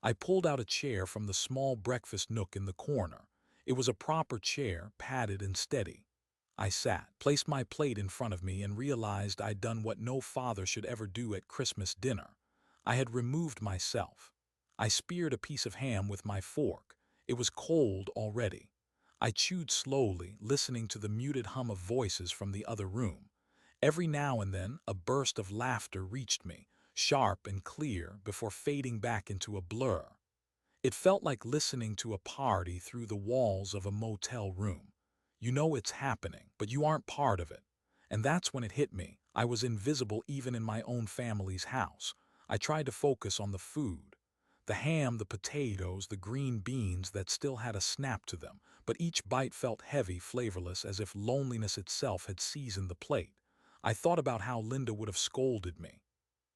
I pulled out a chair from the small breakfast nook in the corner. It was a proper chair, padded and steady. I sat, placed my plate in front of me, and realized I'd done what no father should ever do at Christmas dinner. I had removed myself. I speared a piece of ham with my fork. It was cold already. I chewed slowly, listening to the muted hum of voices from the other room. Every now and then, a burst of laughter reached me, sharp and clear, before fading back into a blur. It felt like listening to a party through the walls of a motel room. You know it's happening, but you aren't part of it. And that's when it hit me. I was invisible even in my own family's house. I tried to focus on the food. The ham, the potatoes, the green beans that still had a snap to them, but each bite felt heavy, flavorless, as if loneliness itself had seasoned the plate. I thought about how Linda would have scolded me.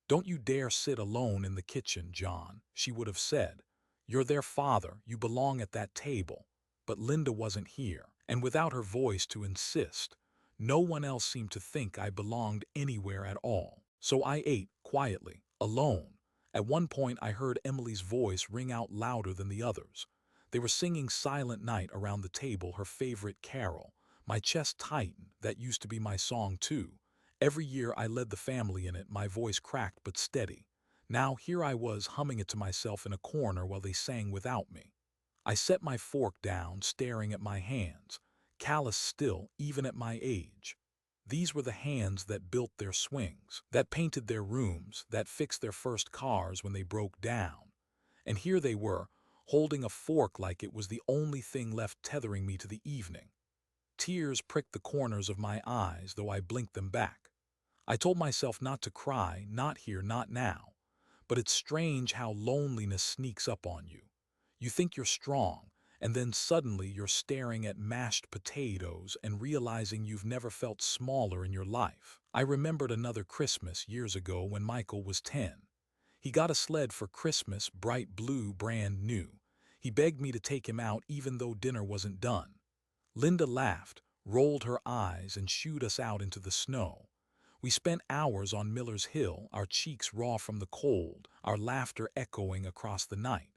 "Don't you dare sit alone in the kitchen, John," she would have said. "You're their father, you belong at that table." But Linda wasn't here, and without her voice to insist, no one else seemed to think I belonged anywhere at all. So I ate, quietly, alone. At one point I heard Emily's voice ring out louder than the others. They were singing Silent Night around the table, her favorite carol. My chest tightened. That used to be my song too. Every year I led the family in it, my voice cracked but steady. Now here I was humming it to myself in a corner while they sang without me. I set my fork down, staring at my hands, callous still, even at my age. These were the hands that built their swings, that painted their rooms, that fixed their first cars when they broke down. And here they were, holding a fork like it was the only thing left tethering me to the evening. Tears pricked the corners of my eyes, though I blinked them back. I told myself not to cry, not here, not now. But it's strange how loneliness sneaks up on you. You think you're strong, and then suddenly you're staring at mashed potatoes and realizing you've never felt smaller in your life. I remembered another Christmas years ago when Michael was 10. He got a sled for Christmas, bright blue, brand new. He begged me to take him out even though dinner wasn't done. Linda laughed, rolled her eyes, and shooed us out into the snow. We spent hours on Miller's Hill, our cheeks raw from the cold, our laughter echoing across the night.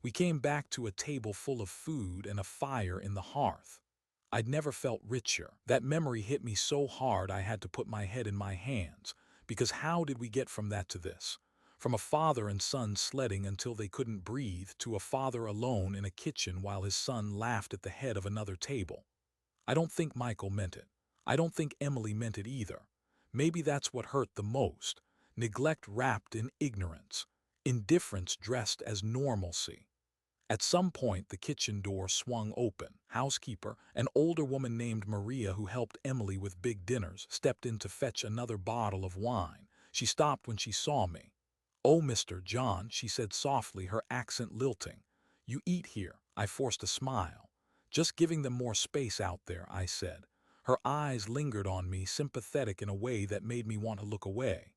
We came back to a table full of food and a fire in the hearth. I'd never felt richer. That memory hit me so hard I had to put my head in my hands, because how did we get from that to this? From a father and son sledding until they couldn't breathe to a father alone in a kitchen while his son laughed at the head of another table. I don't think Michael meant it. I don't think Emily meant it either. Maybe that's what hurt the most. Neglect wrapped in ignorance. Indifference dressed as normalcy. At some point, the kitchen door swung open. Housekeeper, an older woman named Maria who helped Emily with big dinners, stepped in to fetch another bottle of wine. She stopped when she saw me. "Oh, Mr. John," she said softly, her accent lilting. "You eat here." I forced a smile. "Just giving them more space out there," I said. Her eyes lingered on me, sympathetic in a way that made me want to look away.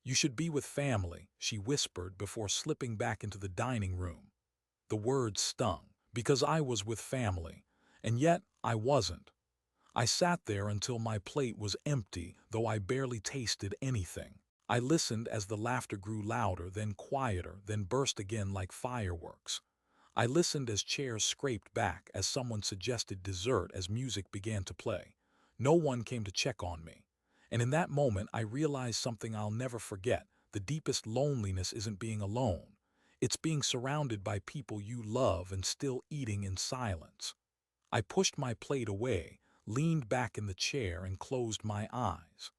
"You should be with family," she whispered before slipping back into the dining room. The words stung, because I was with family, and yet I wasn't. I sat there until my plate was empty, though I barely tasted anything. I listened as the laughter grew louder, then quieter, then burst again like fireworks. I listened as chairs scraped back, as someone suggested dessert, as music began to play. No one came to check on me. And in that moment I realized something I'll never forget. The deepest loneliness isn't being alone. It's being surrounded by people you love and still eating in silence. I pushed my plate away, leaned back in the chair, and closed my eyes.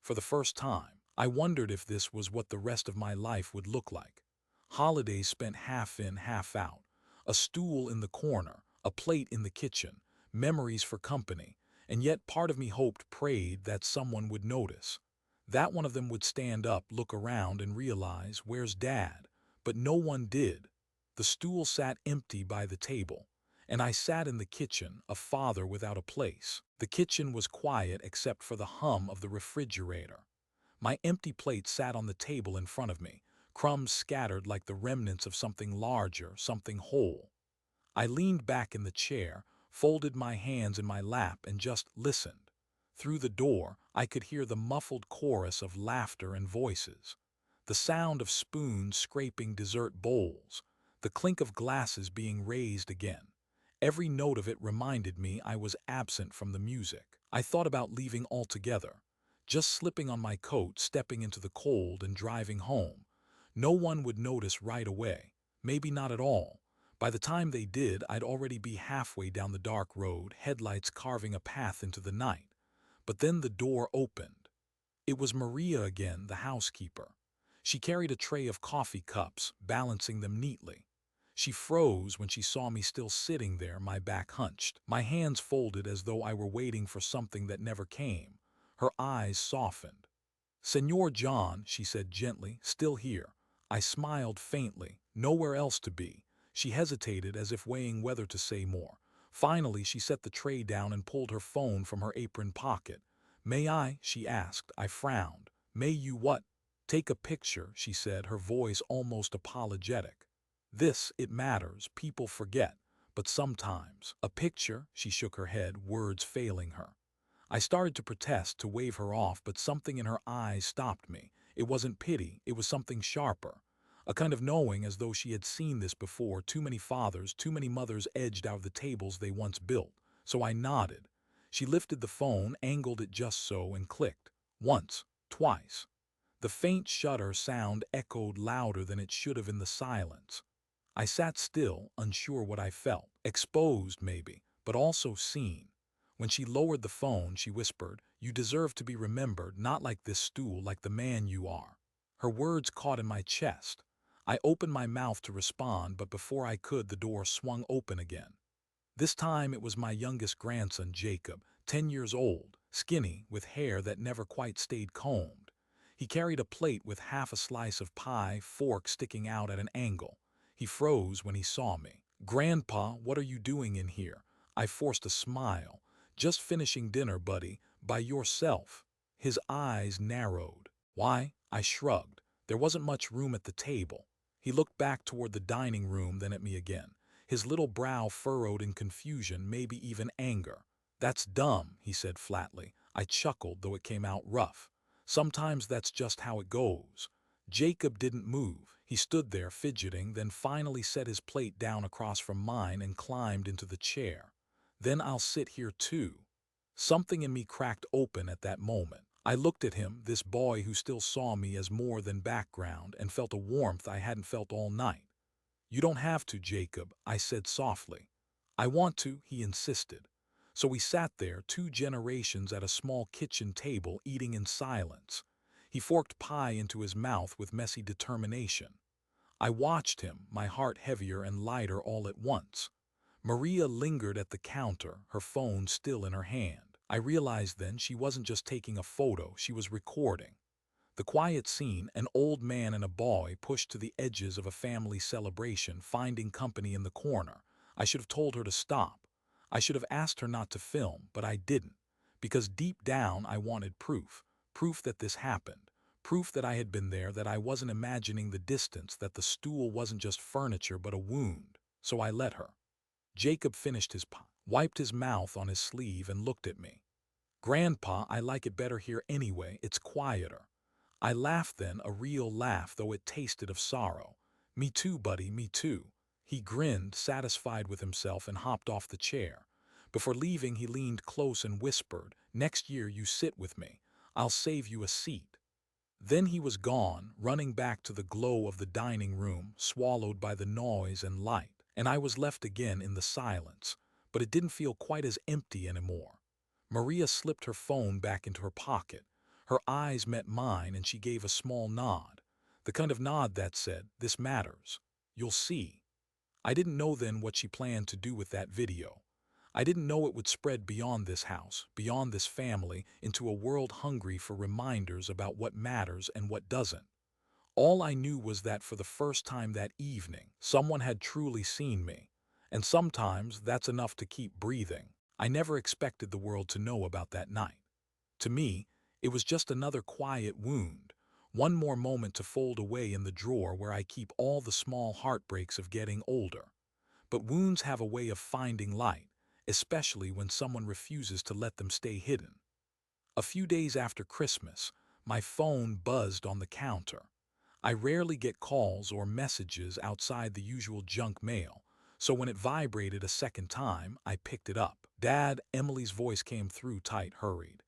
For the first time, I wondered if this was what the rest of my life would look like. Holidays spent half in, half out. A stool in the corner, a plate in the kitchen, memories for company, and yet part of me hoped, prayed that someone would notice. That one of them would stand up, look around, and realize, "Where's Dad?" But no one did. The stool sat empty by the table, and I sat in the kitchen, a father without a place. The kitchen was quiet except for the hum of the refrigerator. My empty plate sat on the table in front of me, crumbs scattered like the remnants of something larger, something whole. I leaned back in the chair, folded my hands in my lap, and just listened. Through the door, I could hear the muffled chorus of laughter and voices. The sound of spoons scraping dessert bowls, the clink of glasses being raised again. Every note of it reminded me I was absent from the music. I thought about leaving altogether, just slipping on my coat, stepping into the cold, and driving home. No one would notice right away, maybe not at all. By the time they did, I'd already be halfway down the dark road, headlights carving a path into the night. But then the door opened. It was Maria again, the housekeeper. She carried a tray of coffee cups, balancing them neatly. She froze when she saw me still sitting there, my back hunched, my hands folded as though I were waiting for something that never came. Her eyes softened. "Senor John," she said gently, "still here." I smiled faintly. Nowhere else to be. She hesitated, as if weighing whether to say more. Finally, she set the tray down and pulled her phone from her apron pocket. "May I?" she asked. I frowned. "May you what?" "Take a picture," she said, her voice almost apologetic. It matters. People forget. But sometimes. "A picture?" She shook her head, words failing her. I started to protest, to wave her off, but something in her eyes stopped me. It wasn't pity, it was something sharper. A kind of knowing, as though she had seen this before. Too many fathers, too many mothers edged out of the tables they once built. So I nodded. She lifted the phone, angled it just so, and clicked. Once, twice. The faint shudder sound echoed louder than it should have in the silence. I sat still, unsure what I felt. Exposed, maybe, but also seen. When she lowered the phone, she whispered, "You deserve to be remembered, not like this stool, like the man you are." Her words caught in my chest. I opened my mouth to respond, but before I could, the door swung open again. This time it was my youngest grandson, Jacob, 10 years old, skinny, with hair that never quite stayed combed. He carried a plate with half a slice of pie, fork sticking out at an angle. He froze when he saw me. "Grandpa, what are you doing in here?" I forced a smile. "Just finishing dinner, buddy. By yourself." His eyes narrowed. "Why?" I shrugged. There wasn't much room at the table. He looked back toward the dining room, then at me again. His little brow furrowed in confusion, maybe even anger. "That's dumb," he said flatly. I chuckled, though it came out rough. "Sometimes that's just how it goes." Jacob didn't move. He stood there fidgeting, then finally set his plate down across from mine and climbed into the chair. "Then I'll sit here too." Something in me cracked open at that moment. I looked at him, this boy who still saw me as more than background, and felt a warmth I hadn't felt all night. "You don't have to, Jacob," I said softly. "I want to," he insisted. So we sat there, 2 generations at a small kitchen table, eating in silence. He forked pie into his mouth with messy determination. I watched him, my heart heavier and lighter all at once. Maria lingered at the counter, her phone still in her hand. I realized then she wasn't just taking a photo, she was recording. The quiet scene, an old man and a boy pushed to the edges of a family celebration, finding company in the corner. I should have told her to stop. I should have asked her not to film, but I didn't. Because deep down I wanted proof. Proof that this happened. Proof that I had been there, that I wasn't imagining the distance, that the stool wasn't just furniture but a wound. So I let her. Jacob finished his pie, wiped his mouth on his sleeve, and looked at me. "Grandpa, I like it better here anyway, it's quieter." I laughed then, a real laugh, though it tasted of sorrow. "Me too, buddy, me too." He grinned, satisfied with himself, and hopped off the chair. Before leaving, he leaned close and whispered, "Next year you sit with me. I'll save you a seat." Then he was gone, running back to the glow of the dining room, swallowed by the noise and light, and I was left again in the silence. But it didn't feel quite as empty anymore. Maria slipped her phone back into her pocket. Her eyes met mine, and she gave a small nod. The kind of nod that said, "This matters. You'll see." I didn't know then what she planned to do with that video. I didn't know it would spread beyond this house, beyond this family, into a world hungry for reminders about what matters and what doesn't. All I knew was that for the first time that evening, someone had truly seen me. And sometimes that's enough to keep breathing. I never expected the world to know about that night. To me, It was just another quiet wound, one more moment to fold away in the drawer where I keep all the small heartbreaks of getting older. But wounds have a way of finding light, especially when someone refuses to let them stay hidden. A few days after Christmas, my phone buzzed on the counter. I rarely get calls or messages outside the usual junk mail, so when it vibrated a second time, I picked it up. "Dad," Emily's voice came through tight, hurried.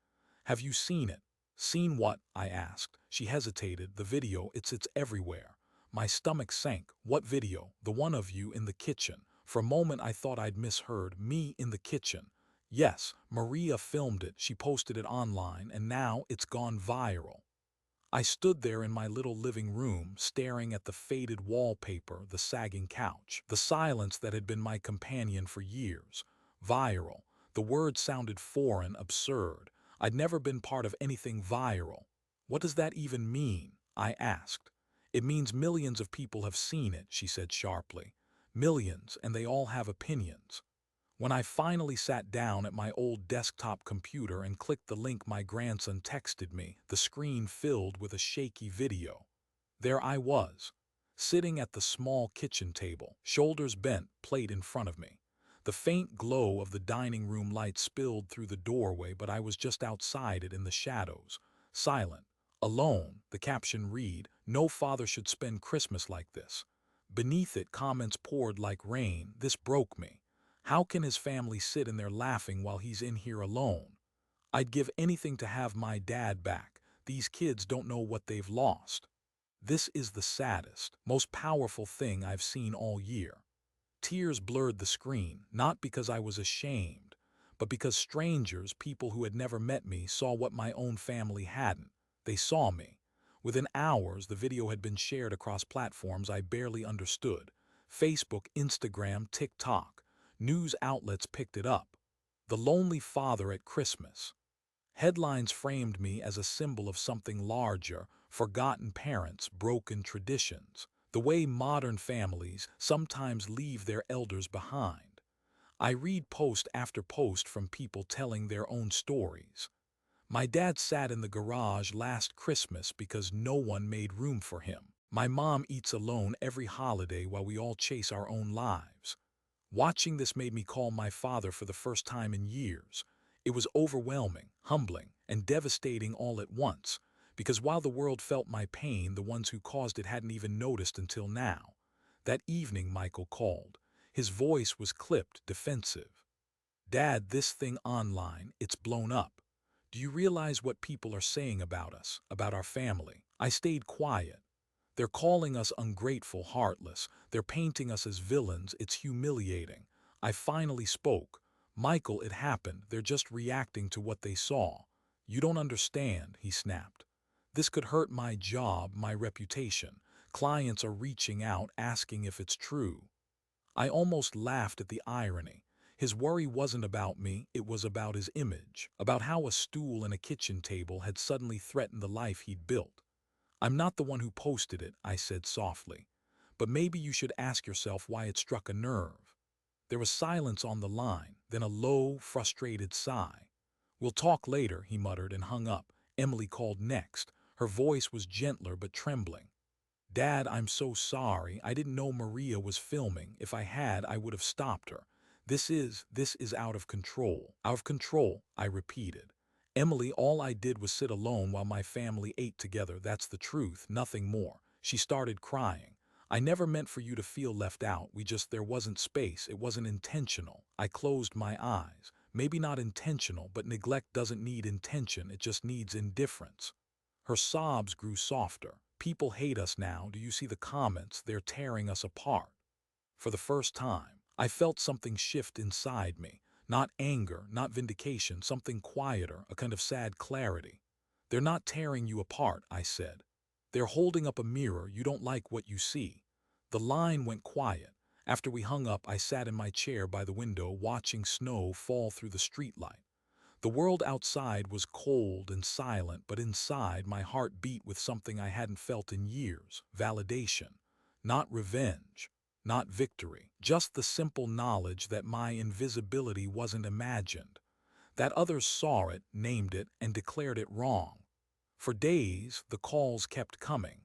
"Have you seen it?" "Seen what?" I asked. She hesitated. "The video, it's everywhere." My stomach sank. "What video?" "The one of you in the kitchen." For a moment I thought I'd misheard. "Me in the kitchen?" "Yes, Maria filmed it. She posted it online, and now it's gone viral." I stood there in my little living room, staring at the faded wallpaper, the sagging couch, the silence that had been my companion for years. Viral. The word sounded foreign, absurd. I'd never been part of anything viral. "What does that even mean?" I asked. "It means millions of people have seen it," she said sharply. "Millions, and they all have opinions." When I finally sat down at my old desktop computer and clicked the link my grandson texted me, the screen filled with a shaky video. There I was, sitting at the small kitchen table, shoulders bent, plate in front of me. The faint glow of the dining room light spilled through the doorway, but I was just outside it in the shadows, silent, alone. The caption read, "No father should spend Christmas like this." Beneath it, comments poured like rain. This broke me. How can his family sit in there laughing while he's in here alone? I'd give anything to have my dad back. These kids don't know what they've lost. This is the saddest, most powerful thing I've seen all year. Tears blurred the screen, not because I was ashamed, but because strangers, people who had never met me, saw what my own family hadn't. They saw me. Within hours, the video had been shared across platforms I barely understood. Facebook, Instagram, TikTok. News outlets picked it up. "The lonely father at Christmas." Headlines framed me as a symbol of something larger: forgotten parents, broken traditions, the way modern families sometimes leave their elders behind. I read post after post from people telling their own stories. "My dad sat in the garage last Christmas because no one made room for him." "My mom eats alone every holiday while we all chase our own lives." Watching this made me call my father for the first time in years. It was overwhelming, humbling, and devastating all at once, because while the world felt my pain, the ones who caused it hadn't even noticed until now. That evening, Michael called. His voice was clipped, defensive. "Dad, this thing online, it's blown up. Do you realize what people are saying about us, about our family?" I stayed quiet. "They're calling us ungrateful, heartless. They're painting us as villains. It's humiliating." I finally spoke. "Michael, it happened. They're just reacting to what they saw." "You don't understand," he snapped. "This could hurt my job, my reputation. Clients are reaching out, asking if it's true." I almost laughed at the irony. His worry wasn't about me, it was about his image, about how a stool and a kitchen table had suddenly threatened the life he'd built. "I'm not the one who posted it," I said softly. "But maybe you should ask yourself why it struck a nerve." There was silence on the line, then a low, frustrated sigh. "We'll talk later," he muttered and hung up. Emily called next. Her voice was gentler but trembling. "Dad, I'm so sorry. I didn't know Maria was filming. If I had, I would have stopped her. This is out of control." "Out of control," I repeated. "Emily, all I did was sit alone while my family ate together. That's the truth, nothing more." She started crying. "I never meant for you to feel left out. There wasn't space. It wasn't intentional." I closed my eyes. "Maybe not intentional, but neglect doesn't need intention. It just needs indifference." Her sobs grew softer. "People hate us now. Do you see the comments? They're tearing us apart." For the first time, I felt something shift inside me. Not anger, not vindication, something quieter, a kind of sad clarity. "They're not tearing you apart," I said. "They're holding up a mirror. You don't like what you see." The line went quiet. After we hung up, I sat in my chair by the window, watching snow fall through the streetlight. The world outside was cold and silent, but inside my heart beat with something I hadn't felt in years: validation. Not revenge, not victory, just the simple knowledge that my invisibility wasn't imagined, that others saw it, named it, and declared it wrong. For days, the calls kept coming.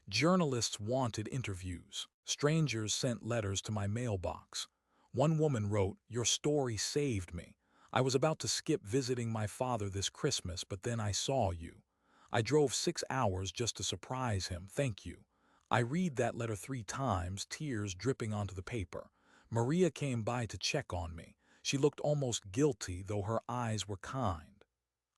Journalists wanted interviews. Strangers sent letters to my mailbox. One woman wrote, "Your story saved me. I was about to skip visiting my father this Christmas, but then I saw you. I drove 6 hours just to surprise him. Thank you." I read that letter 3 times, tears dripping onto the paper. Maria came by to check on me. She looked almost guilty, though her eyes were kind.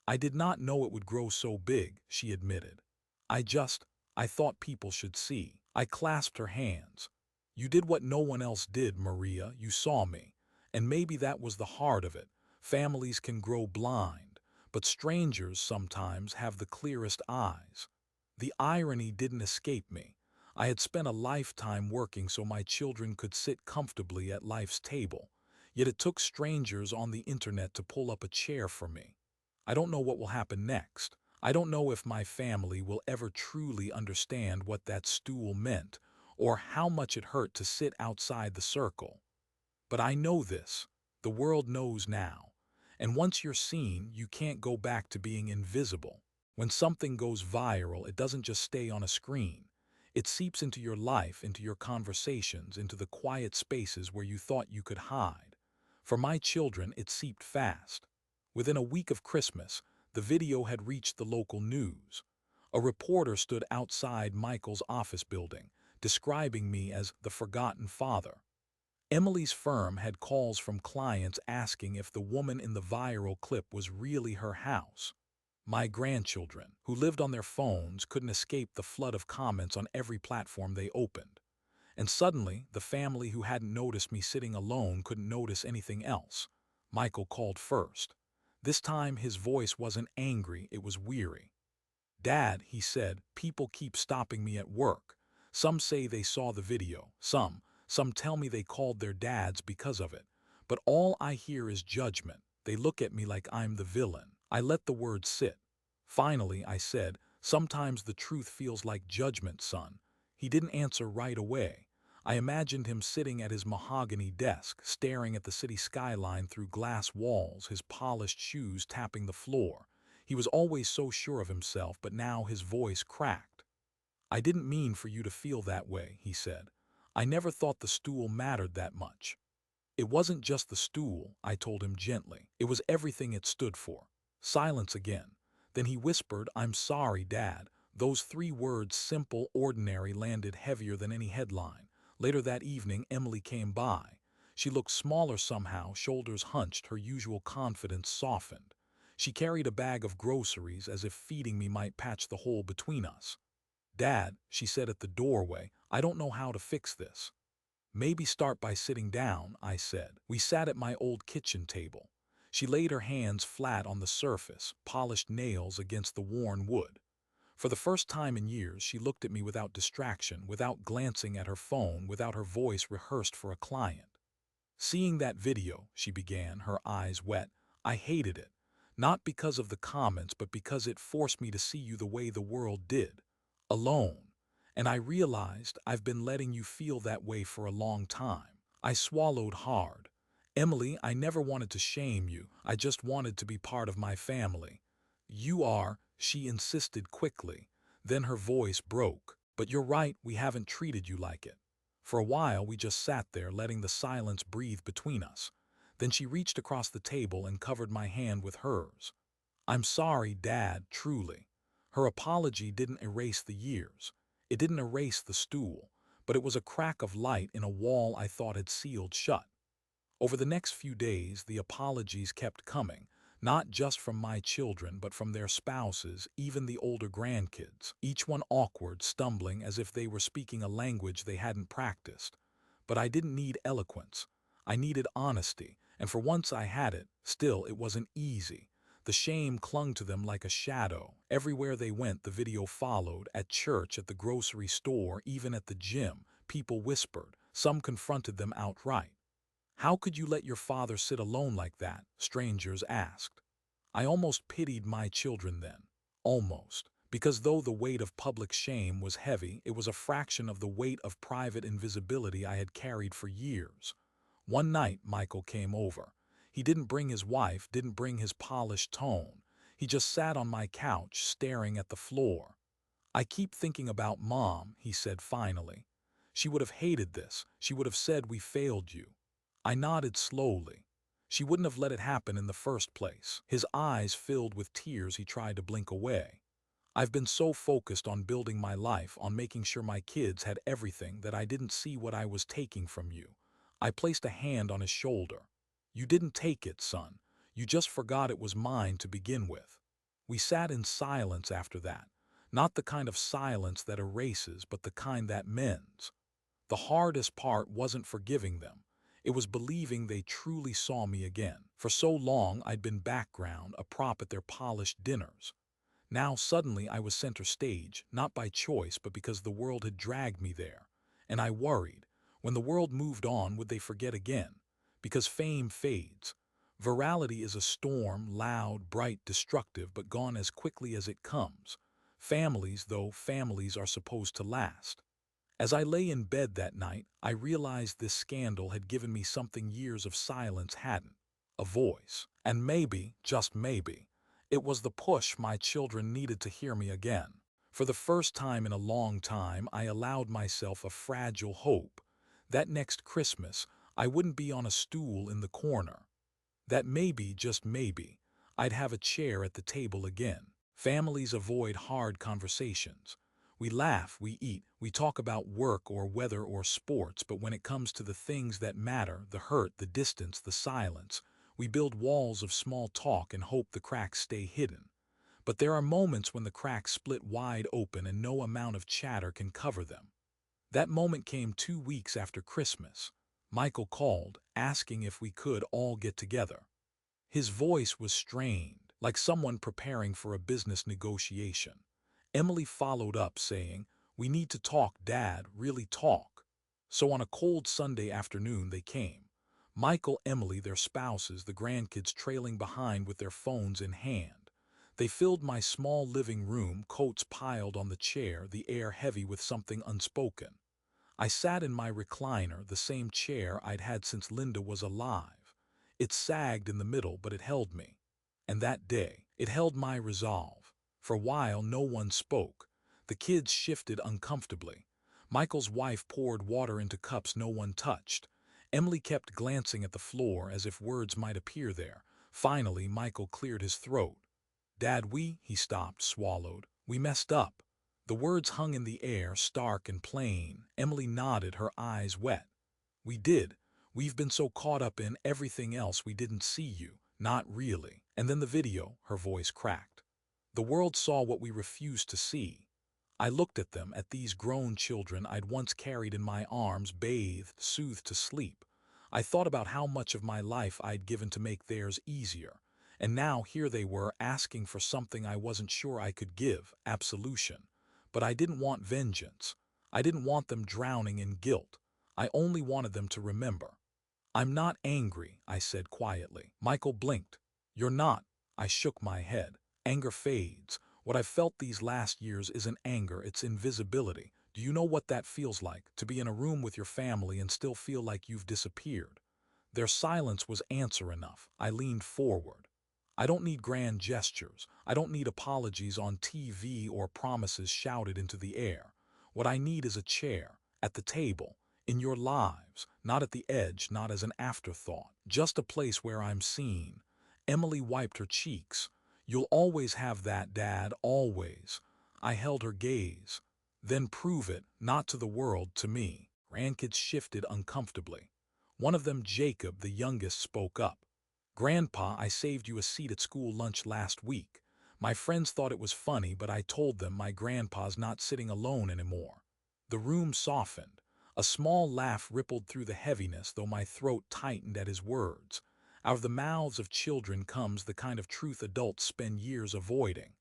"I did not know it would grow so big," she admitted. I just, I thought people should see." I clasped her hands. "You did what no one else did, Maria. You saw me. And maybe that was the heart of it. Families can grow blind, but strangers sometimes have the clearest eyes." The irony didn't escape me. I had spent a lifetime working so my children could sit comfortably at life's table. Yet it took strangers on the internet to pull up a chair for me. I don't know what will happen next. I don't know if my family will ever truly understand what that stool meant or how much it hurt to sit outside the circle. But I know this. The world knows now. And once you're seen, you can't go back to being invisible. When something goes viral, it doesn't just stay on a screen. It seeps into your life, into your conversations, into the quiet spaces where you thought you could hide. For my children, it seeped fast. Within a week of Christmas, the video had reached the local news. A reporter stood outside Michael's office building, describing me as the forgotten father. Emily's firm had calls from clients asking if the woman in the viral clip was really her house. My grandchildren, who lived on their phones, couldn't escape the flood of comments on every platform they opened. And suddenly, the family who hadn't noticed me sitting alone couldn't notice anything else. Michael called first. This time his voice wasn't angry, it was weary. "Dad," he said, "people keep stopping me at work. Some say they saw the video, some tell me they called their dads because of it. But all I hear is judgment. They look at me like I'm the villain." I let the words sit. Finally, I said, "Sometimes the truth feels like judgment, son." He didn't answer right away. I imagined him sitting at his mahogany desk, staring at the city skyline through glass walls, his polished shoes tapping the floor. He was always so sure of himself, but now his voice cracked. "I didn't mean for you to feel that way," he said. "I never thought the stool mattered that much." "It wasn't just the stool," I told him gently. "It was everything it stood for." Silence again. Then he whispered, "I'm sorry, Dad." Those 3 words, simple, ordinary, landed heavier than any headline. Later that evening, Emily came by. She looked smaller somehow, shoulders hunched, her usual confidence softened. She carried a bag of groceries as if feeding me might patch the hole between us. "Dad," she said at the doorway, "I don't know how to fix this." "Maybe start by sitting down," I said. We sat at my old kitchen table. She laid her hands flat on the surface, polished nails against the worn wood. For the first time in years, she looked at me without distraction, without glancing at her phone, without her voice rehearsed for a client. "Seeing that video," she began, her eyes wet, "I hated it. Not because of the comments, but because it forced me to see you the way the world did. Alone. And I realized I've been letting you feel that way for a long time." I swallowed hard. "Emily, I never wanted to shame you. I just wanted to be part of my family." "You are," she insisted quickly. Then her voice broke. "But you're right, we haven't treated you like it." For a while we just sat there, letting the silence breathe between us. Then she reached across the table and covered my hand with hers. "I'm sorry, Dad, truly." Her apology didn't erase the years. It didn't erase the stool, but it was a crack of light in a wall I thought had sealed shut. Over the next few days, the apologies kept coming, not just from my children, but from their spouses, even the older grandkids, each one awkward, stumbling as if they were speaking a language they hadn't practiced. But I didn't need eloquence. I needed honesty, and for once I had it. Still, it wasn't easy. The shame clung to them like a shadow. Everywhere they went, the video followed. At church, at the grocery store, even at the gym, people whispered. Some confronted them outright. "How could you let your father sit alone like that?" strangers asked. I almost pitied my children then. Almost. Because though the weight of public shame was heavy, it was a fraction of the weight of private invisibility I had carried for years. One night, Michael came over. He didn't bring his wife, didn't bring his polished tone. He just sat on my couch, staring at the floor. "I keep thinking about Mom," he said finally. "She would have hated this. She would have said we failed you." I nodded slowly. She wouldn't have let it happen in the first place. His eyes filled with tears. He tried to blink away. "I've been so focused on building my life, on making sure my kids had everything, that I didn't see what I was taking from you." I placed a hand on his shoulder. "You didn't take it, son. You just forgot it was mine to begin with." We sat in silence after that. Not the kind of silence that erases, but the kind that mends. The hardest part wasn't forgiving them. It was believing they truly saw me again. For so long I'd been background, a prop at their polished dinners. Now suddenly I was center stage, not by choice but because the world had dragged me there. And I worried, when the world moved on, would they forget again? Because fame fades. Virality is a storm, loud, bright, destructive, but gone as quickly as it comes. Families, though, families are supposed to last. As I lay in bed that night, I realized this scandal had given me something years of silence hadn't: a voice. And maybe, just maybe, it was the push my children needed to hear me again. For the first time in a long time, I allowed myself a fragile hope. That next Christmas, I wouldn't be on a stool in the corner. That maybe, just maybe, I'd have a chair at the table again. Families avoid hard conversations. We laugh, we eat, we talk about work or weather or sports, but when it comes to the things that matter, the hurt, the distance, the silence, we build walls of small talk and hope the cracks stay hidden. But there are moments when the cracks split wide open and no amount of chatter can cover them. That moment came 2 weeks after Christmas. Michael called, asking if we could all get together. His voice was strained, like someone preparing for a business negotiation. Emily followed up, saying, "We need to talk, Dad, really talk." So on a cold Sunday afternoon they came. Michael, Emily, their spouses, the grandkids trailing behind with their phones in hand. They filled my small living room, coats piled on the chair, the air heavy with something unspoken. I sat in my recliner, the same chair I'd had since Linda was alive. It sagged in the middle, but it held me. And that day, it held my resolve. For a while, no one spoke. The kids shifted uncomfortably. Michael's wife poured water into cups no one touched. Emily kept glancing at the floor as if words might appear there. Finally, Michael cleared his throat. "Dad, he stopped, swallowed. "We messed up." The words hung in the air, stark and plain. Emily nodded, her eyes wet. "We did. We've been so caught up in everything else we didn't see you. Not really." And then the video, her voice cracked. "The world saw what we refused to see." I looked at them, at these grown children I'd once carried in my arms, bathed, soothed to sleep. I thought about how much of my life I'd given to make theirs easier. And now here they were, asking for something I wasn't sure I could give: absolution. But I didn't want vengeance. I didn't want them drowning in guilt. I only wanted them to remember. "I'm not angry," I said quietly. Michael blinked. "You're not." I shook my head. "Anger fades. What I've felt these last years isn't anger, it's invisibility. Do you know what that feels like, to be in a room with your family and still feel like you've disappeared?" Their silence was answer enough. I leaned forward. "I don't need grand gestures. I don't need apologies on TV or promises shouted into the air. What I need is a chair, at the table, in your lives, not at the edge, not as an afterthought. Just a place where I'm seen." Emily wiped her cheeks. "You'll always have that, Dad, always." I held her gaze. "Then prove it, not to the world, to me." Grandkids shifted uncomfortably. One of them, Jacob, the youngest, spoke up. "Grandpa, I saved you a seat at school lunch last week. My friends thought it was funny, but I told them my grandpa's not sitting alone anymore." The room softened. A small laugh rippled through the heaviness, though my throat tightened at his words. Out of the mouths of children comes the kind of truth adults spend years avoiding.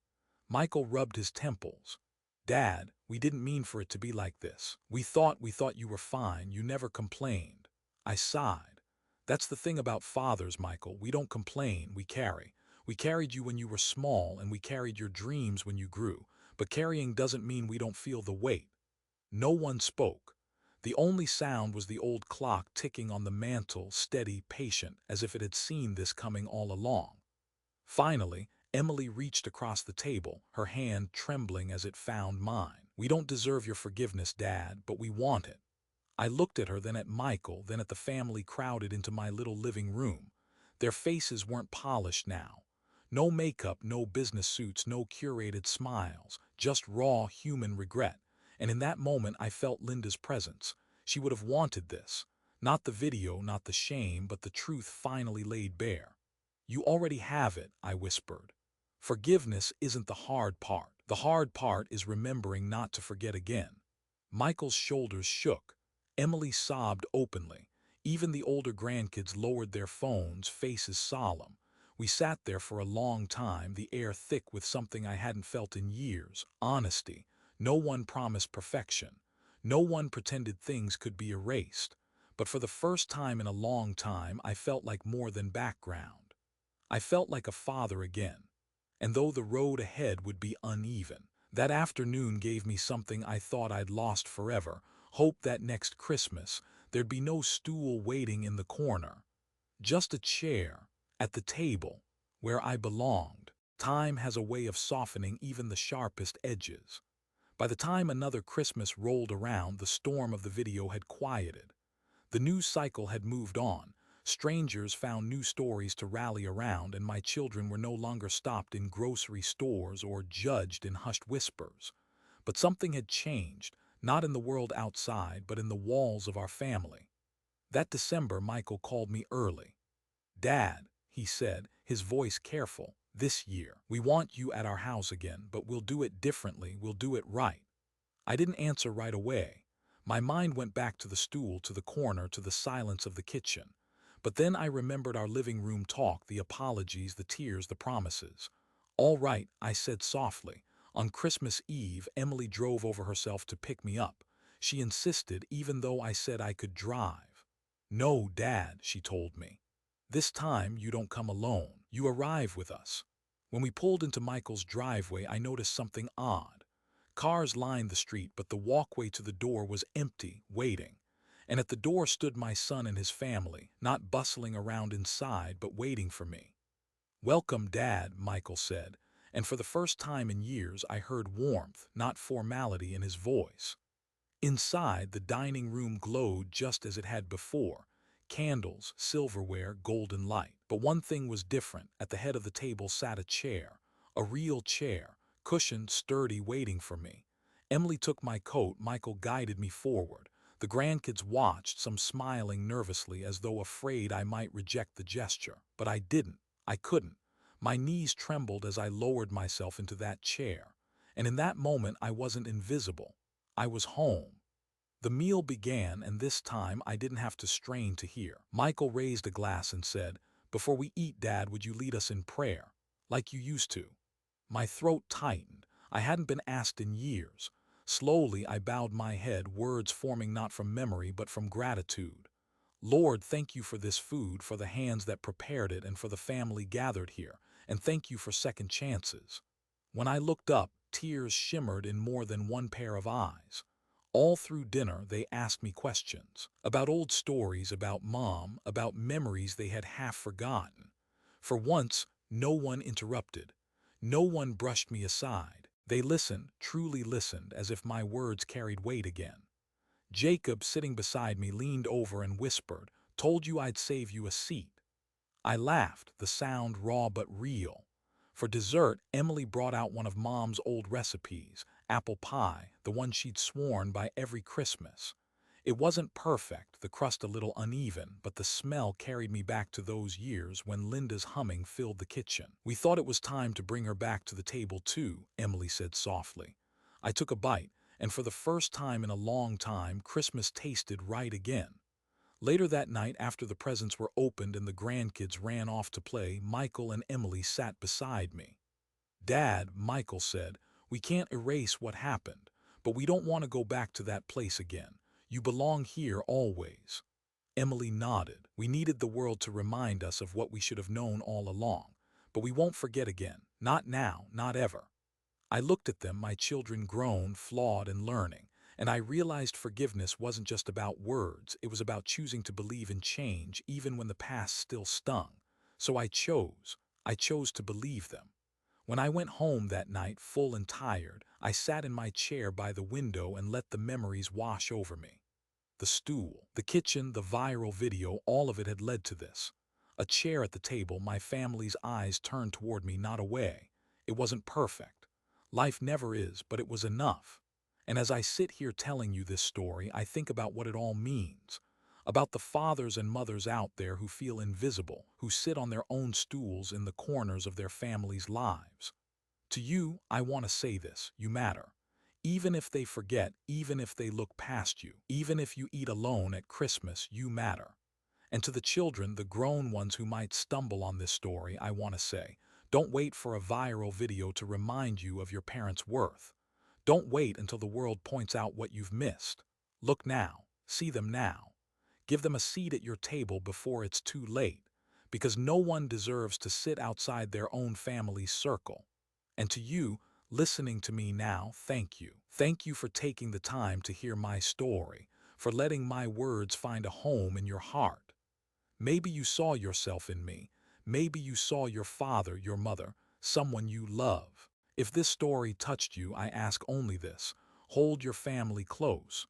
Michael rubbed his temples. "Dad, we didn't mean for it to be like this. We thought you were fine. You never complained." I sighed. "That's the thing about fathers, Michael. We don't complain, we carry. We carried you when you were small, and we carried your dreams when you grew. But carrying doesn't mean we don't feel the weight." No one spoke. The only sound was the old clock ticking on the mantel, steady, patient, as if it had seen this coming all along. Finally, Emily reached across the table, her hand trembling as it found mine. "We don't deserve your forgiveness, Dad, but we want it." I looked at her, then at Michael, then at the family crowded into my little living room. Their faces weren't polished now. No makeup, no business suits, no curated smiles, just raw human regret. And in that moment I felt Linda's presence. She would have wanted this. Not the video, not the shame, but the truth finally laid bare. "You already have it," I whispered. "Forgiveness isn't the hard part. The hard part is remembering not to forget again." Michael's shoulders shook. Emily sobbed openly. Even the older grandkids lowered their phones, faces solemn. We sat there for a long time, the air thick with something I hadn't felt in years: honesty. No one promised perfection. No one pretended things could be erased. But for the first time in a long time, I felt like more than background. I felt like a father again. And though the road ahead would be uneven, that afternoon gave me something I thought I'd lost forever: hope that next Christmas there'd be no stool waiting in the corner, just a chair at the table where I belonged. Time has a way of softening even the sharpest edges. By the time another Christmas rolled around, the storm of the video had quieted. The news cycle had moved on. Strangers found new stories to rally around, and my children were no longer stopped in grocery stores or judged in hushed whispers. But something had changed, not in the world outside, but in the walls of our family. That December, Michael called me early. "Dad," he said, his voice careful, "this year, we want you at our house again, but we'll do it differently, we'll do it right." I didn't answer right away. My mind went back to the stool, to the corner, to the silence of the kitchen. But then I remembered our living room talk, the apologies, the tears, the promises. "All right," I said softly. On Christmas Eve, Emily drove over herself to pick me up. She insisted, even though I said I could drive. "No, Dad," she told me. "This time you don't come alone. You arrive with us." When we pulled into Michael's driveway, I noticed something odd. Cars lined the street, but the walkway to the door was empty, waiting. And at the door stood my son and his family, not bustling around inside, but waiting for me. "Welcome, Dad," Michael said, and for the first time in years I heard warmth, not formality, in his voice. Inside, the dining room glowed just as it had before: candles, silverware, golden light. But one thing was different. At the head of the table sat a chair, a real chair, cushioned, sturdy, waiting for me. Emily took my coat, Michael guided me forward. The grandkids watched, some smiling nervously as though afraid I might reject the gesture. But I didn't. I couldn't. My knees trembled as I lowered myself into that chair. And in that moment I wasn't invisible. I was home. The meal began, and this time I didn't have to strain to hear. Michael raised a glass and said, "Before we eat, Dad, would you lead us in prayer, like you used to?" My throat tightened. I hadn't been asked in years. Slowly I bowed my head, words forming not from memory but from gratitude. "Lord, thank you for this food, for the hands that prepared it, and for the family gathered here, and thank you for second chances." When I looked up, tears shimmered in more than one pair of eyes. All through dinner they asked me questions. About old stories, about Mom, about memories they had half forgotten. For once, no one interrupted. No one brushed me aside. They listened, truly listened, as if my words carried weight again. Jacob, sitting beside me, leaned over and whispered, "Told you I'd save you a seat." I laughed, the sound raw but real. For dessert, Emily brought out one of Mom's old recipes, apple pie, the one she'd sworn by every Christmas. It wasn't perfect, the crust a little uneven, but the smell carried me back to those years when Linda's humming filled the kitchen. "We thought it was time to bring her back to the table too," Emily said softly. I took a bite, and for the first time in a long time, Christmas tasted right again. Later that night, after the presents were opened and the grandkids ran off to play, Michael and Emily sat beside me. "Dad," Michael said, "we can't erase what happened, but we don't want to go back to that place again. You belong here always." Emily nodded. "We needed the world to remind us of what we should have known all along. But we won't forget again. Not now, not ever." I looked at them, my children grown, flawed, and learning, and I realized forgiveness wasn't just about words, it was about choosing to believe in change even when the past still stung. So I chose to believe them. When I went home that night full and tired, I sat in my chair by the window and let the memories wash over me. The stool, the kitchen, the viral video, all of it had led to this. A chair at the table, my family's eyes turned toward me, not away. It wasn't perfect. Life never is, but it was enough. And as I sit here telling you this story, I think about what it all means. About the fathers and mothers out there who feel invisible, who sit on their own stools in the corners of their families' lives. To you, I want to say this: you matter. Even if they forget, even if they look past you, even if you eat alone at Christmas, you matter. And to the children, the grown ones who might stumble on this story, I want to say, don't wait for a viral video to remind you of your parents' worth. Don't wait until the world points out what you've missed. Look now. See them now. Give them a seat at your table before it's too late, because no one deserves to sit outside their own family's circle. And to you, listening to me now, thank you. Thank you for taking the time to hear my story, for letting my words find a home in your heart. Maybe you saw yourself in me. Maybe you saw your father, your mother, someone you love. If this story touched you, I ask only this: hold your family close.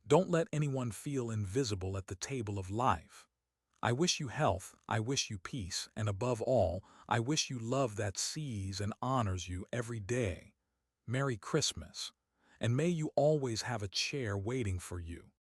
Don't let anyone feel invisible at the table of life. I wish you health, I wish you peace, and above all, I wish you love that sees and honors you every day. Merry Christmas, and may you always have a chair waiting for you.